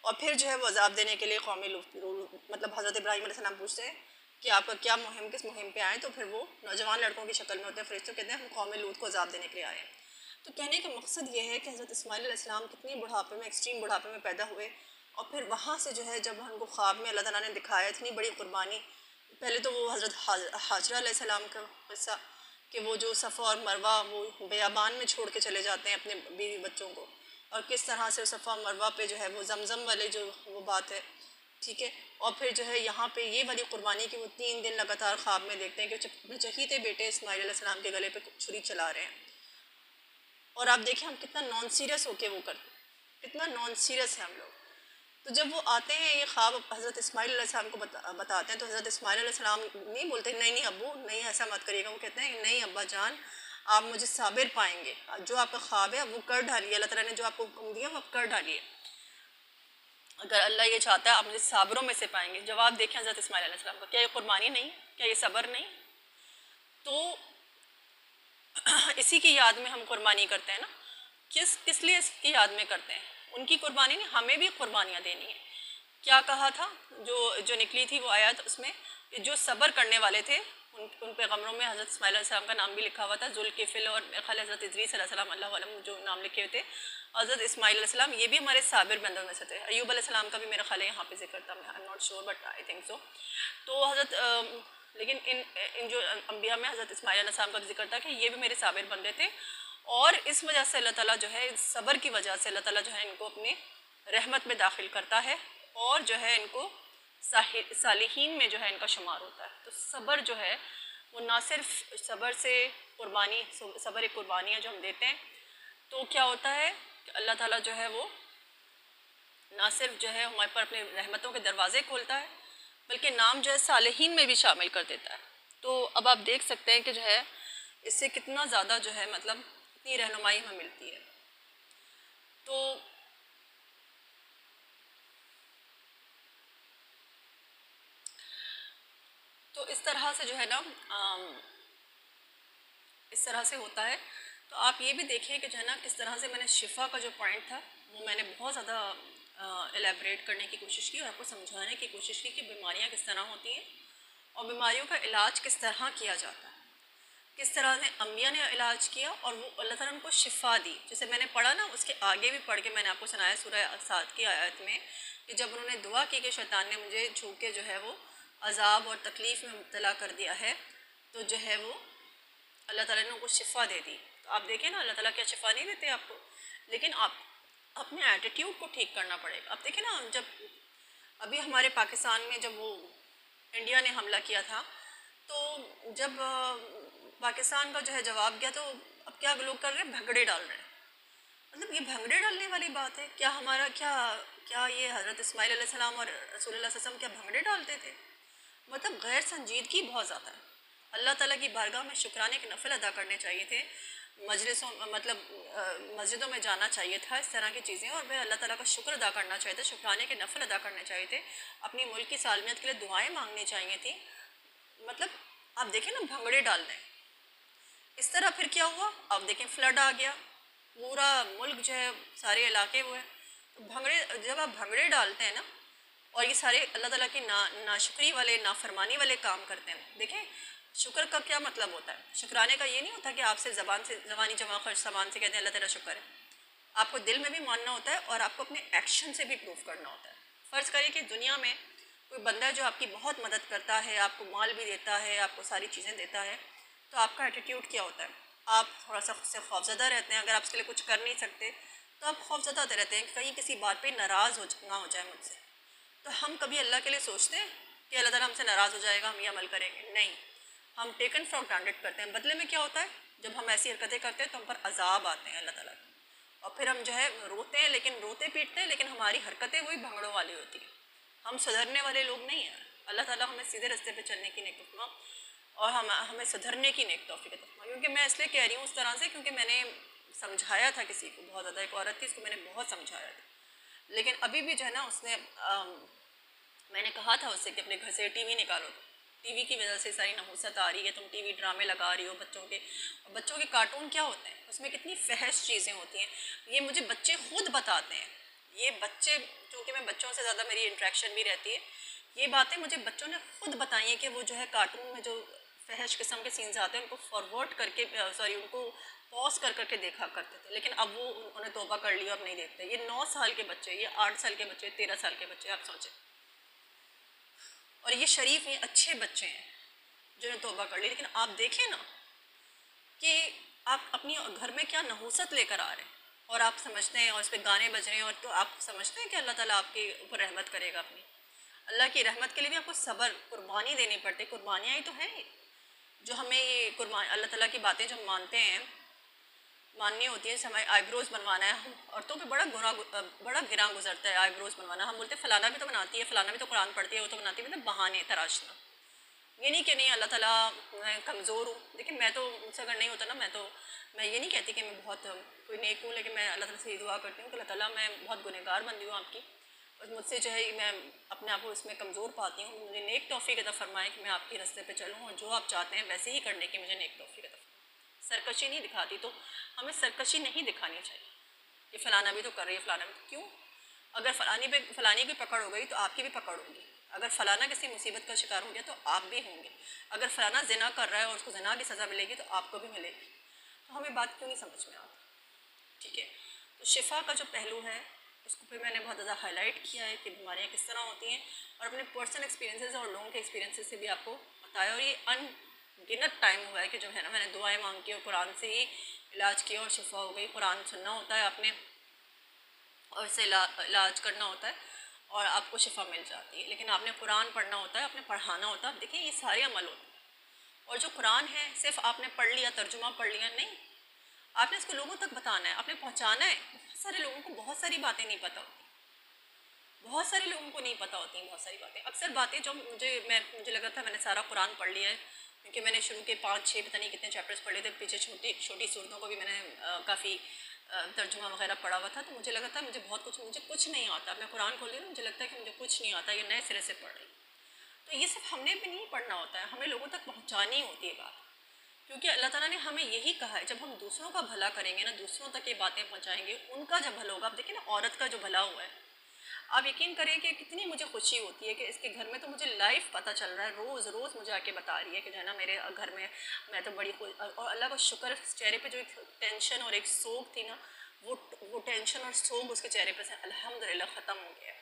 S1: और फिर जो है वो अजाब देने के लिए कौम मतलब हज़रत इब्राहीम अलैहिस्सलाम पूछते हैं कि आपका क्या मुहिम, किस मुहिम पे आए। तो फिर वो नौजवान लड़कों की शक्ल में होते हैं फरिश्ते, कहते हैं हम कौम लूत को अजाब देने के लिए आए हैं। तो कहने का मकसद ये है कि हज़रत इस्माईल अलैहिस्सलाम कितनी बुढ़ापे में, एक्सट्रीम बुढ़ापे में पैदा हुए, और फिर वहाँ से जो है जब उनको ख्वाब में अल्लाह ताला ने दिखाया इतनी बड़ी कुर्बानी। पहले तो वो हज़रत हाजरा अलैहिस्सलाम का किस्सा कि वो जो सफ़ा और मरवा वो बियाबान में छोड़ के चले जाते हैं अपने बीवी बच्चों को, और किस तरह से सफ़ा मरवा पे जो है वो जमज़म वाले जो वो बात है, ठीक है। और फिर जो है यहाँ पे ये वाली कुर्बानी की वो 3 दिन लगातार ख्वाब में देखते हैं कि अपने चहीते बेटे इस्माईल अलैहिस्सलाम के गले पे छुरी चला रहे हैं। और आप देखें हम कितना नॉन सीरियस होके वो करते हैं, कितना नॉन सीरियस है हम लोग। तो जब वो आते हैं ये ख्वाब हज़रत इस्माईल अलैहिस्सलाम को बताते हैं, तो हज़रत इस्माईल अलैहिस्सलाम नहीं बोलते नहीं नहीं अब्बू नहीं ऐसा मत करिएगा, वो कहते हैं नहीं अब्बा जान आप मुझे साबिर पाएंगे, जो आपका ख्वाब है वो कर डालिए, अल्लाह ताला ने जो आपको हुक्म दिया वो आप कर डालिए, अगर अल्लाह ये चाहता है आप मुझे साबरों में से पाएंगे। जवाब देखें हज़रत इस्माईल अलैहिस्सलाम का, क्या ये कुर्बानी नहीं, क्या ये सब्र नहीं। तो इसी की याद में हम कुर्बानी करते हैं ना, किस लिए इसकी याद में करते हैं, उनकी कुर्बानी नहीं, हमें भी कुर्बानियाँ देनी है। क्या कहा था जो निकली थी वो आयत, उसमें जो सब्र करने वाले थे उन पैगम्बरों में हज़रत इस्माईल अलैहिस्सलाम का नाम भी लिखा हुआ था, जुल्किफ़िल और मेरे ख़्याल हज़रत इदरीस अलैहिस्सलाम अल्लाह अलम जो नाम लिखे हुए थे। हज़रत इस्माईल अलैहिस्सलाम ये भी हमारे साबिर बंदों में से थे। अय्यूब अलैहिस्सलाम का भी मेरा ख्याल है यहाँ पे जिक्र था, आई am not sure but I think सो। तो लेकिन इन जो अम्बिया में हज़रत इस्माईल अलैहिस्सलाम का जिक्र था कि ये भी मेरे साबिर बंदे थे, और इस वजह से अल्लाह ताला जो है सब्र की वजह से अल्लाह ताला जो है इनको अपनी रहमत में दाखिल करता है, और जो है इनको सालिहीन में जो है इनका शुमार होता है। तो सब्र जो है वो ना सिर्फ सब्र से कुर्बानी, सब्र एक कुर्बानी है जो हम देते हैं, तो क्या होता है कि अल्लाह ताला जो है वो ना सिर्फ जो है हमारे पर अपने रहमतों के दरवाज़े खोलता है, बल्कि नाम जो है सालिहीन में भी शामिल कर देता है। तो अब आप देख सकते हैं कि जो है इससे कितना ज़्यादा जो है मतलब इतनी रहनुमाई हमें मिलती है। तो इस तरह से जो है ना इस तरह से होता है। तो आप ये भी देखिए कि जो है ना किस तरह से मैंने शिफा का जो पॉइंट था वो मैंने बहुत ज़्यादा एलेबरेट करने की कोशिश की और आपको समझाने की कोशिश की कि बीमारियाँ किस तरह होती हैं और बीमारियों का इलाज किस तरह किया जाता है, किस तरह से अम्बिया ने इलाज किया और वो अल्लाह ताला उनको शिफा दी। जैसे मैंने पढ़ा ना, उसके आगे भी पढ़ के मैंने आपको सुनाया सूरह साद की आयत में कि जब उन्होंने दुआ की कि शैतान ने मुझे छू के जो है वो अजाब और तकलीफ़ में मुब्तला कर दिया है, तो जो है वो अल्लाह ताला ने उनको शिफा दे दी। तो आप देखें ना, अल्लाह ताला क्या शिफा नहीं देते आपको, लेकिन आप अपने एटीट्यूड को ठीक करना पड़ेगा। आप देखें ना, जब अभी हमारे पाकिस्तान में जब वो इंडिया ने हमला किया था, तो जब पाकिस्तान का जो है जवाब गया, तो अब क्या लोग कर रहे हैं, भगड़े डाल रहे हैं। मतलब ये भंगड़े डालने वाली बात है क्या? हमारा क्या क्या ये हज़रत इस्माइल अलैहिस्सलाम और रसूलुल्लाह सल्लल्लाहु अलैहि वसल्लम क्या भंगड़े डालते थे? मतलब गैर संजीदगी बहुत ज़्यादा है। अल्लाह ताला की बारगाह में शुक्राने के नफल अदा करने चाहिए थे, मजलिसों मतलब मस्जिदों में जाना चाहिए था, इस तरह की चीज़ें, और वह अल्लाह ताला का शुक्र अदा करना चाहिए था, शुक्राने के नफल अदा करने चाहिए थे, अपनी मुल्क की सालमियत के लिए दुआएं मांगनी चाहिए थी। मतलब आप देखें ना, भंगड़े डाल रहे हैं इस तरह। फिर क्या हुआ, अब देखें फ्लड आ गया, पूरा मुल्क जो है सारे इलाके हुए। तो भंगड़े, जब आप भंगड़े डालते हैं ना और ये सारे अल्लाह ताला की नाशुक्री वाले, नाफरमानी वाले काम करते हैं, देखें शुक्र का क्या मतलब होता है। शुक्राने का ये नहीं होता कि आपसे ज़बानी जमा खर्च सामान से कहते हैं अल्लाह तेरा शुक्र है। आपको दिल में भी मानना होता है और आपको अपने एक्शन से भी प्रूफ करना होता है। फ़र्ज़ करिए कि दुनिया में कोई बंदा है जो आपकी बहुत मदद करता है, आपको माल भी देता है, आपको सारी चीज़ें देता है, तो आपका एटीट्यूड क्या होता है? आप थोड़ा सा खुद से खौफज़दा रहते हैं। अगर आप उसके लिए कुछ कर नहीं सकते तो आप खौफज़दा रहते हैं कि कहीं किसी बात पे नाराज़ ना हो जाए मुझसे। तो हम कभी अल्लाह के लिए सोचते हैं कि अल्लाह ताला हमसे नाराज़ हो जाएगा, हम ये अमल करेंगे? नहीं, हम टेकन फॉर ग्रांटेड करते हैं। बदले में क्या होता है, जब हम ऐसी हरकतें करते हैं तो हम पर अजाब आते हैं अल्लाह ताला के, और फिर हम जो है रोते हैं, लेकिन रोते पीटते हैं, लेकिन हमारी हरकतें वही भंगड़ों वाली होती हैं। हम सुधरने वाले लोग नहीं हैं। अल्लाह ताला हमें सीधे रास्ते पे चलने की नेक तौफीक और हमें सुधरने की नेक तौफीक अता फरमाए। क्योंकि मैं इसलिए कह रही हूँ उस तरह से, क्योंकि मैंने समझाया था किसी को बहुत ज़्यादा, एक औरत थी, उसको मैंने बहुत समझाया था, लेकिन अभी भी जो है ना उसने मैंने कहा था उससे कि अपने घर से टीवी निकालो, टीवी की वजह से सारी नहुसत आ रही है, तुम टीवी ड्रामे लगा रही हो बच्चों के। और बच्चों के कार्टून क्या होते हैं, उसमें कितनी फहश चीज़ें होती हैं, ये मुझे बच्चे खुद बताते हैं। ये बच्चे, चूँकि मैं बच्चों से ज़्यादा मेरी इंट्रैक्शन भी रहती है, ये बातें मुझे बच्चों ने खुद बताई हैं कि वो जो है कार्टून में जो फहश किस्म के सीन्स आते हैं उनको फॉरवर्ड करके, सॉरी उनको पॉज कर करके देखा करते थे, लेकिन अब वो उन्होंने तौबा कर लिया, अब नहीं देखते। ये 9 साल के बच्चे, ये 8 साल के बच्चे, 13 साल के बच्चे, आप सोचें। और ये शरीफ, ये अच्छे बच्चे हैं जिन्होंने तौबा कर ली, लेकिन आप देखें ना कि आप अपनी घर में क्या नहूसत लेकर आ रहे हैं, और आप समझते हैं, और इस पर गाने बज रहे हैं, और तो आप समझते हैं कि अल्लाह ताला आपके ऊपर रहमत करेगा अपनी। अल्लाह की रहमत के लिए भी आपको सब्र, कुर्बानी देनी पड़ती है। कुर्बानियाँ ही तो हैं जो हमें ये कुर्बान, अल्लाह ताला की बातें जो हम मानते हैं, माननी होती है। जैसे हमारे आईब्रोज़ बनवाना है, हम औरतों पे बड़ा गिरा गुजरता है आईब्रोज़ बनवाना। हम बोलते हैं फ़लाना भी तो बनाती है, फ़लाना भी तो कुरान पढ़ती है, वो तो बनाती है, मतलब बहाने तराशना। ये नहीं कि नहीं अल्लाह ताला, मैं कमज़ोर हूँ, लेकिन मैं तो, मुझसे अगर नहीं होता ना, मैं ये नहीं कहती कि मैं बहुत कोई नेक हूँ, लेकिन मैं अल्लाह ताला से ये दुआ करती हूँ कि अल्लाह ताला, मैं बहुत गुनहगार बंदी हूँ आपकी, और मुझसे जो है मैं अपने आप को इसमें कमज़ोर पाती हूँ। मुझे नेक तौफीक अता फरमाए कि मैं आपके रास्ते पे चलूँ, और जो आप चाहते हैं वैसे ही करने की मुझे नेक तौफीक अता फरमाए। सरकशी नहीं दिखाती, तो हमें सरकशी नहीं दिखानी चाहिए कि फ़लाना भी तो कर रही है, फ़लाना भी तो क्यों? अगर फ़लानी की पकड़ हो गई तो आपकी भी पकड़ होगी। अगर फ़लाना किसी मुसीबत का शिकार हो गया तो आप भी होंगे। अगर फ़लाना ज़िना कर रहा है और उसको ज़िना की सज़ा मिलेगी तो आपको भी मिलेगी। तो हमें बात क्यों नहीं समझ में आती? ठीक है, तो शिफा का जो पहलू है उसको फिर मैंने बहुत ज़्यादा हाईलाइट किया है कि बीमारियाँ किस तरह होती हैं, और अपने पर्सनल एक्सपीरियंसेस और लोगों के एक्सपीरियंसेस से भी आपको बताया। और ये अनगिनत टाइम हुआ है कि जो है ना, मैंने दुआएं मांग की और कुरान से ही इलाज किया और शिफा हो गई। कुरान सुनना होता है आपने, और इससे इलाज करना होता है और आपको शिफा मिल जाती है। लेकिन आपने कुरान पढ़ना होता है, आपने पढ़ाना होता है। आप देखिए ये सारे अमल होते हैं, और जो कुरान है सिर्फ आपने पढ़ लिया, तर्जुमा पढ़ लिया नहीं, आपने इसको लोगों तक बताना है, आपने पहुंचाना है। बहुत सारे लोगों को बहुत सारी बातें नहीं पता होती, बहुत सारे लोगों को नहीं पता होती बहुत सारी बातें। अक्सर बातें जो मुझे लगा था मैंने सारा कुरान पढ़ लिया है, क्योंकि मैंने शुरू के 5-6 पता नहीं कितने चैप्टर्स पढ़े थे। पीछे छोटी छोटी सूरतों को भी मैंने काफ़ी तर्जुमा वगैरह पढ़ा हुआ था, तो मुझे लगा था मुझे कुछ नहीं आता। मैं कुरान खोल ली ना, मुझे लगता है कि मुझे कुछ नहीं आता, ये नए सिरे से पढ़ रही। तो ये सब हमने भी नहीं पढ़ना होता है, हमें लोगों तक पहुँचानी होती है बात। क्योंकि अल्लाह ताला ने हमें यही कहा है, जब हम दूसरों का भला करेंगे ना, दूसरों तक ये बातें पहुंचाएंगे, उनका जब भला होगा। आप देखिए ना, औरत का जो भला हुआ है, आप यकीन करें कि कितनी मुझे खुशी होती है कि इसके घर में तो मुझे लाइव पता चल रहा है, रोज़ रोज़ मुझे आके बता रही है कि जो है ना मेरे घर में मैं तो बड़ी खुश। और अल्लाह का शुक्र, चेहरे पे जो एक टेंशन और एक सोग थी ना, वो टेंशन और सोग उसके चेहरे पे से अल्हम्दुलिल्लाह ख़त्म हो गया है।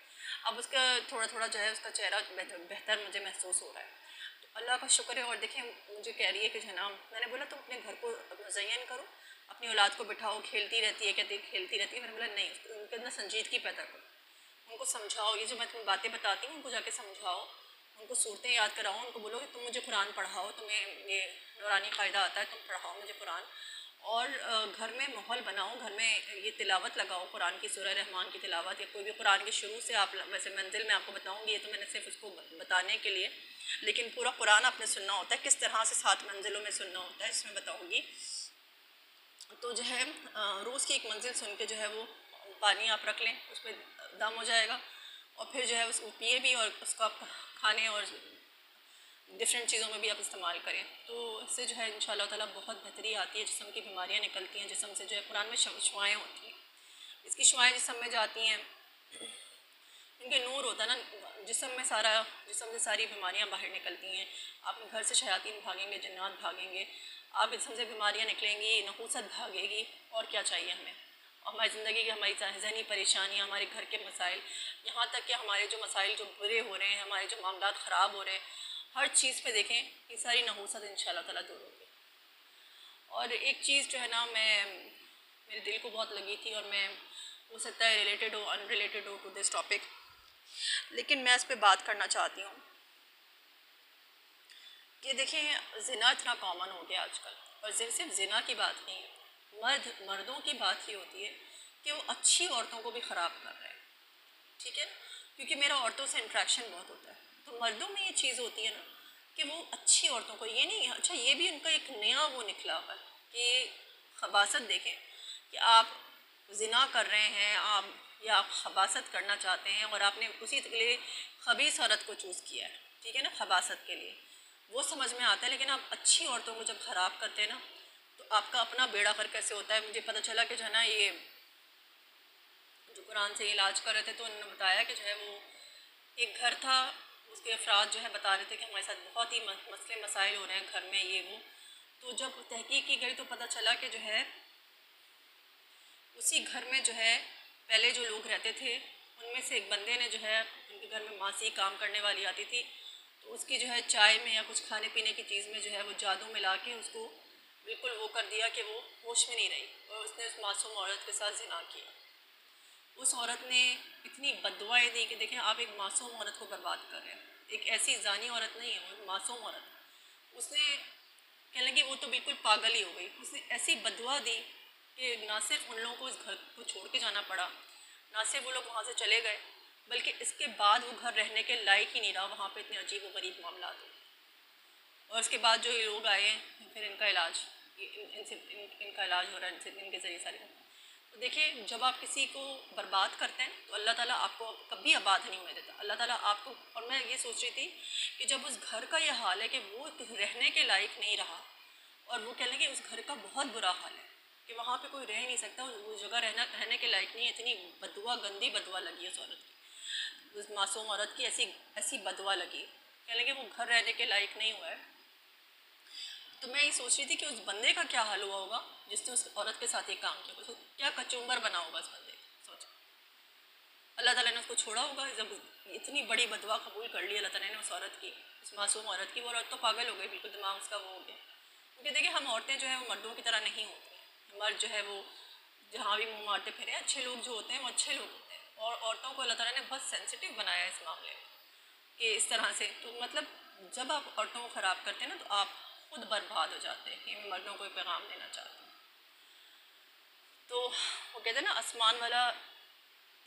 S1: अब उसका थोड़ा थोड़ा जो है उसका चेहरा बेहतर मुझे महसूस हो रहा है, तो अल्लाह का शुक्र है। और देखिए मुझे कह रही है कि जो है ना, मैंने बोला तुम अपने घर को मुज़य्यन करो, अपनी औलाद को बिठाओ, खेलती रहती है, कहती खेलती रहती है। मैंने बोला नहीं, उनके अंदर संजीदगी पैदा करो, उनको समझाओ, ये जो मैं तुम्हें बातें बताती हूँ उनको जाके समझाओ, उनको सूरतें याद कराओ, उनको बोलो कि तुम मुझे कुरान पढ़ाओ, तुम्हें ये नूरानी क़ायदा आता है, तुम पढ़ाओ मुझे कुरान। और घर में माहौल बनाओ, घर में ये तिलावत लगाओ, कुरान की सूरह रहमान की तिलावत, या कोई भी कुरान के शुरू से आप, वैसे मंजिल में आपको बताऊँगी, ये तो मैंने सिर्फ उसको बताने के लिए, लेकिन पूरा कुरान आपने सुनना होता है, किस तरह से 7 मंजिलों में सुनना होता है, इसमें बताऊँगी। तो जो है रोज़ की एक मंजिल सुन के जो है वो पानी आप रख लें, उस पर दम हो जाएगा, और फिर जो है उसको पिए भी, और उसको आप खाने और डिफरेंट चीज़ों में भी आप इस्तेमाल करें। तो इससे जो है इंशाअल्लाह ताला बहुत बेहतरी आती है, जिस्म की बीमारियाँ निकलती हैं, जिस्म से जो है कुरान में शुआएँ होती हैं, इसकी शुआएँ जिस्म में जाती हैं, क्योंकि नूर होता है ना जिस्म में, सारा जिस्म से सारी बीमारियां बाहर निकलती हैं। आपके घर से शयातीन भागेंगे, जन्नात भागेंगे, आप जिस्म से बीमारियां निकलेंगी, नहूसत भागेगी, और क्या चाहिए हमें। और हमारी ज़िंदगी की, हमारी जहनी परेशानियाँ, हमारे घर के मसाइल, यहाँ तक कि हमारे जो मसाइल जो बुरे हो रहे हैं, हमारे जो मामलात ख़राब हो रहे हैं, हर चीज़ पे देखें ये सारी नहूसत इंशाअल्लाह ताला दूर होगी। और एक चीज़ जो है ना, मेरे दिल को बहुत लगी थी, और मैं, हो सकता है रिलेटेड हो, अनरिलेटेड हो टू दिस टॉपिक, लेकिन मैं इस पर बात करना चाहती हूँ कि देखिए ज़िना इतना कॉमन हो गया आजकल, और सिर्फ ज़िना की बात नहीं है, मर्दों की बात ही होती है कि वो अच्छी औरतों को भी ख़राब कर रहे हैं, ठीक है ना। क्योंकि मेरा औरतों से इंट्रैक्शन बहुत होता है, तो मर्दों में ये चीज़ होती है ना कि वो अच्छी औरतों को, ये नहीं, अच्छा ये भी उनका एक नया वो निकला हुआ है कि खबासत देखें कि आप ज़िना कर रहे हैं, आप, या आप खबासत करना चाहते हैं, और आपने उसी के लिए खबीस औरत को चूज़ किया है, ठीक है ना, खबासत के लिए, वो समझ में आता है। लेकिन आप अच्छी औरतों को जब ख़राब करते हैं ना, तो आपका अपना बेड़ा कर कैसे होता है। मुझे पता चला कि जो है ना, ये जो कुरान से इलाज कर रहे थे, तो उन्होंने बताया कि जो है वो एक घर था, उसके अफराद जो है बता रहे थे कि हमारे साथ बहुत ही मसले मसाइल हो रहे हैं घर में, ये वो। तो जब तहकीक की गई तो पता चला कि जो है उसी घर में जो है पहले जो लोग रहते थे, उनमें से एक बंदे ने जो है, उनके घर में मासी काम करने वाली आती थी, तो उसकी जो है चाय में या कुछ खाने पीने की चीज़ में जो है वो जादू मिला के उसको बिल्कुल वो कर दिया कि वो होश में नहीं रही, और उसने उस मासूम औरत के साथ ज़िना किया। उस औरत ने इतनी बददुआएं दी कि देखें आप एक मासूम औरत को बर्बाद कर रहे हैं, एक ऐसी जानी औरत नहीं है, वो एक मासूम औरत। उसने कहने लगी वो तो बिल्कुल पागल ही हो गई, उसने ऐसी बददुआ दी कि ना सिर्फ उन लोगों को इस घर को छोड़ के जाना पड़ा, ना सिर्फ वो लोग वहाँ से चले गए, बल्कि इसके बाद वो घर रहने के लायक ही नहीं रहा, वहाँ पे इतने अजीब व गरीब मामला थे। और उसके बाद जो ये लोग आए, फिर इनका इलाज, इनका इलाज हो रहा है इनसे, इनके ज़रिए सारे। तो देखिए जब आप किसी को बर्बाद करते हैं तो अल्लाह ताला आपको कभी आबाद नहीं होने देता। अल्लाह ताला आपको, और मैं ये सोच रही थी कि जब उस घर का ये हाल है कि वो रहने के लायक नहीं रहा, और वो कह लें कि उस घर का बहुत बुरा हाल है कि वहाँ पे कोई रह नहीं सकता, वो जगह रहने के लायक नहीं है, इतनी बदुआ, गंदी बदुआ लगी उस औरत की, उस मासूम औरत की ऐसी ऐसी बदुआ लगी, कह लें कि वो घर रहने के लायक नहीं हुआ है। तो मैं ये सोच रही थी कि उस बंदे का क्या हाल हुआ होगा जिसने उस औरत के साथ ये काम किया, उसको क्या कचूम्बर बना होगा उस बंदे का, सोचो। अल्लाह ताला ने उसको छोड़ा होगा, जब इतनी बड़ी बदवा कबूल कर ली अल्लाह ताला ने उस औरत की, उस मासूम औरत की। वो औरत तो पागल हो गई, बिल्कुल दिमाग उसका वो हो गया। क्योंकि देखिए हम औरतें जो है वो मर्दों की तरह नहीं होती हैं, मर्द जो है वो जहाँ भी मुँह मारते फिरे, अच्छे लोग जो होते हैं वो अच्छे लोग होते हैं, और औरतों को अल्लाह ताला ने बहुत सेंसिटिव बनाया है इस मामले में कि इस तरह से। तो मतलब जब आप औरतों को ख़राब करते हैं ना, तो आप खुद बर्बाद हो जाते हैं। ये मैं मर्दों को एक पैगाम देना चाहती हूँ। तो वो कहते हैं ना, आसमान वाला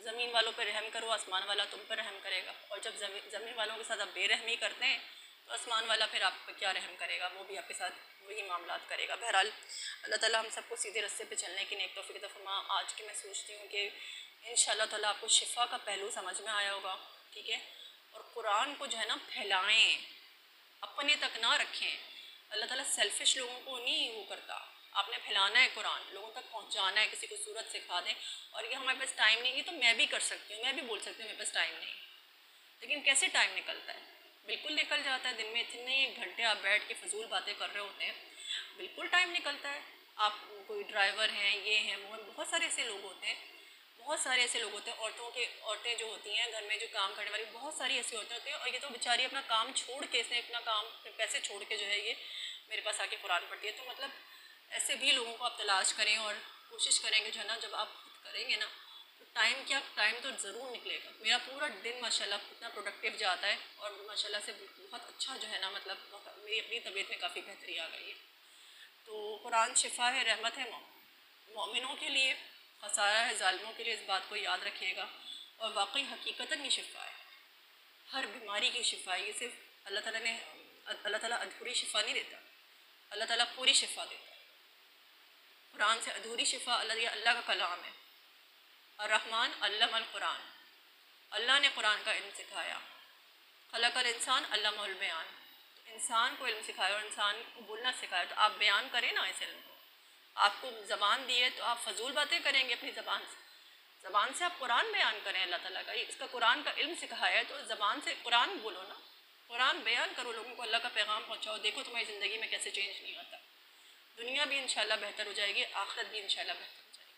S1: ज़मीन वालों पर रहम करो, आसमान वाला तुम पर रहम करेगा। और जब ज़मीन वालों के साथ आप बेरहमी करते हैं तो आसमान वाला फिर आप पर क्या रहम करेगा, वो भी आपके साथ वही मामलात करेगा। बहरहाल अल्लाह ताला हम सबको सीधे रस्ते पे चलने की नेक तौफीक अता फरमा। आज की मैं सोचती हूँ कि इंशाअल्लाह ताला आपको शिफा का पहलू समझ में आया होगा, ठीक है। और कुरान को जो है ना फैलाएँ, अपने तक ना रखें, अल्लाह ताला सेल्फिश लोगों को नहीं वो करता। आपने फैलाना है कुरान, लोगों तक पहुंचाना है, किसी को सूरत सिखा दें। और ये हमारे पास टाइम नहीं, ये तो मैं भी कर सकती हूँ, मैं भी बोल सकती हूँ मेरे पास टाइम नहीं, लेकिन कैसे टाइम निकलता है? बिल्कुल निकल जाता है। दिन में इतने घंटे आप बैठ के फजूल बातें कर रहे होते हैं, बिल्कुल टाइम निकलता है। आप कोई ड्राइवर हैं, ये हैं, वो हैं, बहुत सारे ऐसे लोग होते हैं, बहुत सारे ऐसे लोग होते हैं। औरतें जो होती हैं घर में जो काम करने वाली, बहुत सारी ऐसी औरतें होती हैं, और ये तो बेचारी अपना काम छोड़ के, इसने अपना काम पैसे छोड़ के जो है ये मेरे पास आके कुरान पढ़ती है। तो मतलब ऐसे भी लोगों को आप तलाश करें और कोशिश करेंगे जो है ना, जब आप खुद करेंगे ना तो टाइम क्या, टाइम तो ज़रूर निकलेगा। मेरा पूरा दिन माशाल्लाह इतना प्रोडक्टिव जाता है, और माशाल्लाह से बहुत अच्छा जो है ना, मतलब मेरी अपनी तबीयत में काफ़ी बेहतरी आ गई है। तो कुरान शिफा है, रहमत है मोमिनों के लिए, खसारा है जालिमों के लिए, इस बात को याद रखिएगा। और वाकई हकीकतन ये शिफा है, हर बीमारी की शिफा है। ये सिर्फ अल्लाह ताला अधूरी शिफा नहीं देता, अल्लाह ताला पूरी शिफा देता है। कुरान से अधूरी शिफा, अल्लाह का कलाम है। अर्रहमान अल्लमल कुरान, अल्लाह ने कुरान का इल्म सिखाया। खलकल इंसान अल्लमहुल बयान, तो इंसान को इल्म सिखाया और इंसान को बोलना सिखाया। तो आप बयान करें ना इस इल्म को। आपको ज़बान दी है तो आप फजूल बातें करेंगे अपनी ज़बान से आप कुरान बयान करें। अल्लाह ताला का इसका कुरान का इल्म सिखाया है, तो ज़बान से कुरान बोलो ना, कुरान बयान करो, लोगों को अल्लाह का पैगाम पहुँचाओ। देखो तुम्हारी ज़िंदगी में कैसे चेंज नहीं आता। दुनिया भी इंशाल्लाह बेहतर हो जाएगी, आखिरत भी इंशाल्लाह बेहतर हो जाएगी।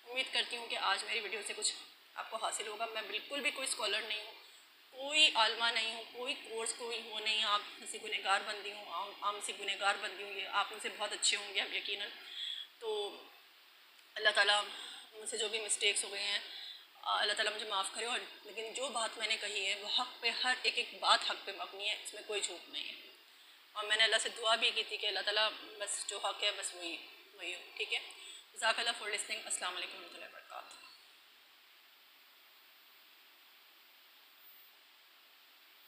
S1: उम्मीद करती हूँ कि आज मेरी वीडियो से कुछ आपको हासिल होगा। मैं बिल्कुल भी कोई स्कॉलर नहीं हूँ, कोई आलमा नहीं हूँ, कोई कोर्स कोई वो नहीं है। आप सी गुनहगार बंदी हूँ, आम सी गुनहगार बंदी हूँ। ये आप मुझसे बहुत अच्छे होंगे अब यकीनन। तो अल्लाह ताला मुझसे जो भी मिस्टेक्स हो गए हैं, अल्लाह ताला मुझे माफ़ करे। और लेकिन जो बात मैंने कही है वो हक़ पे, हर एक एक बात हक़ पे मबनी है, इसमें कोई झूठ नहीं है। और मैंने अल्लाह से दुआ भी की थी कि अल्लाह ताला बस जो हक़ है बस वही वही हो। ठीक है, जज़ाकल्लाह फॉर लिसनिंग। अस्सलाम वालेकुम।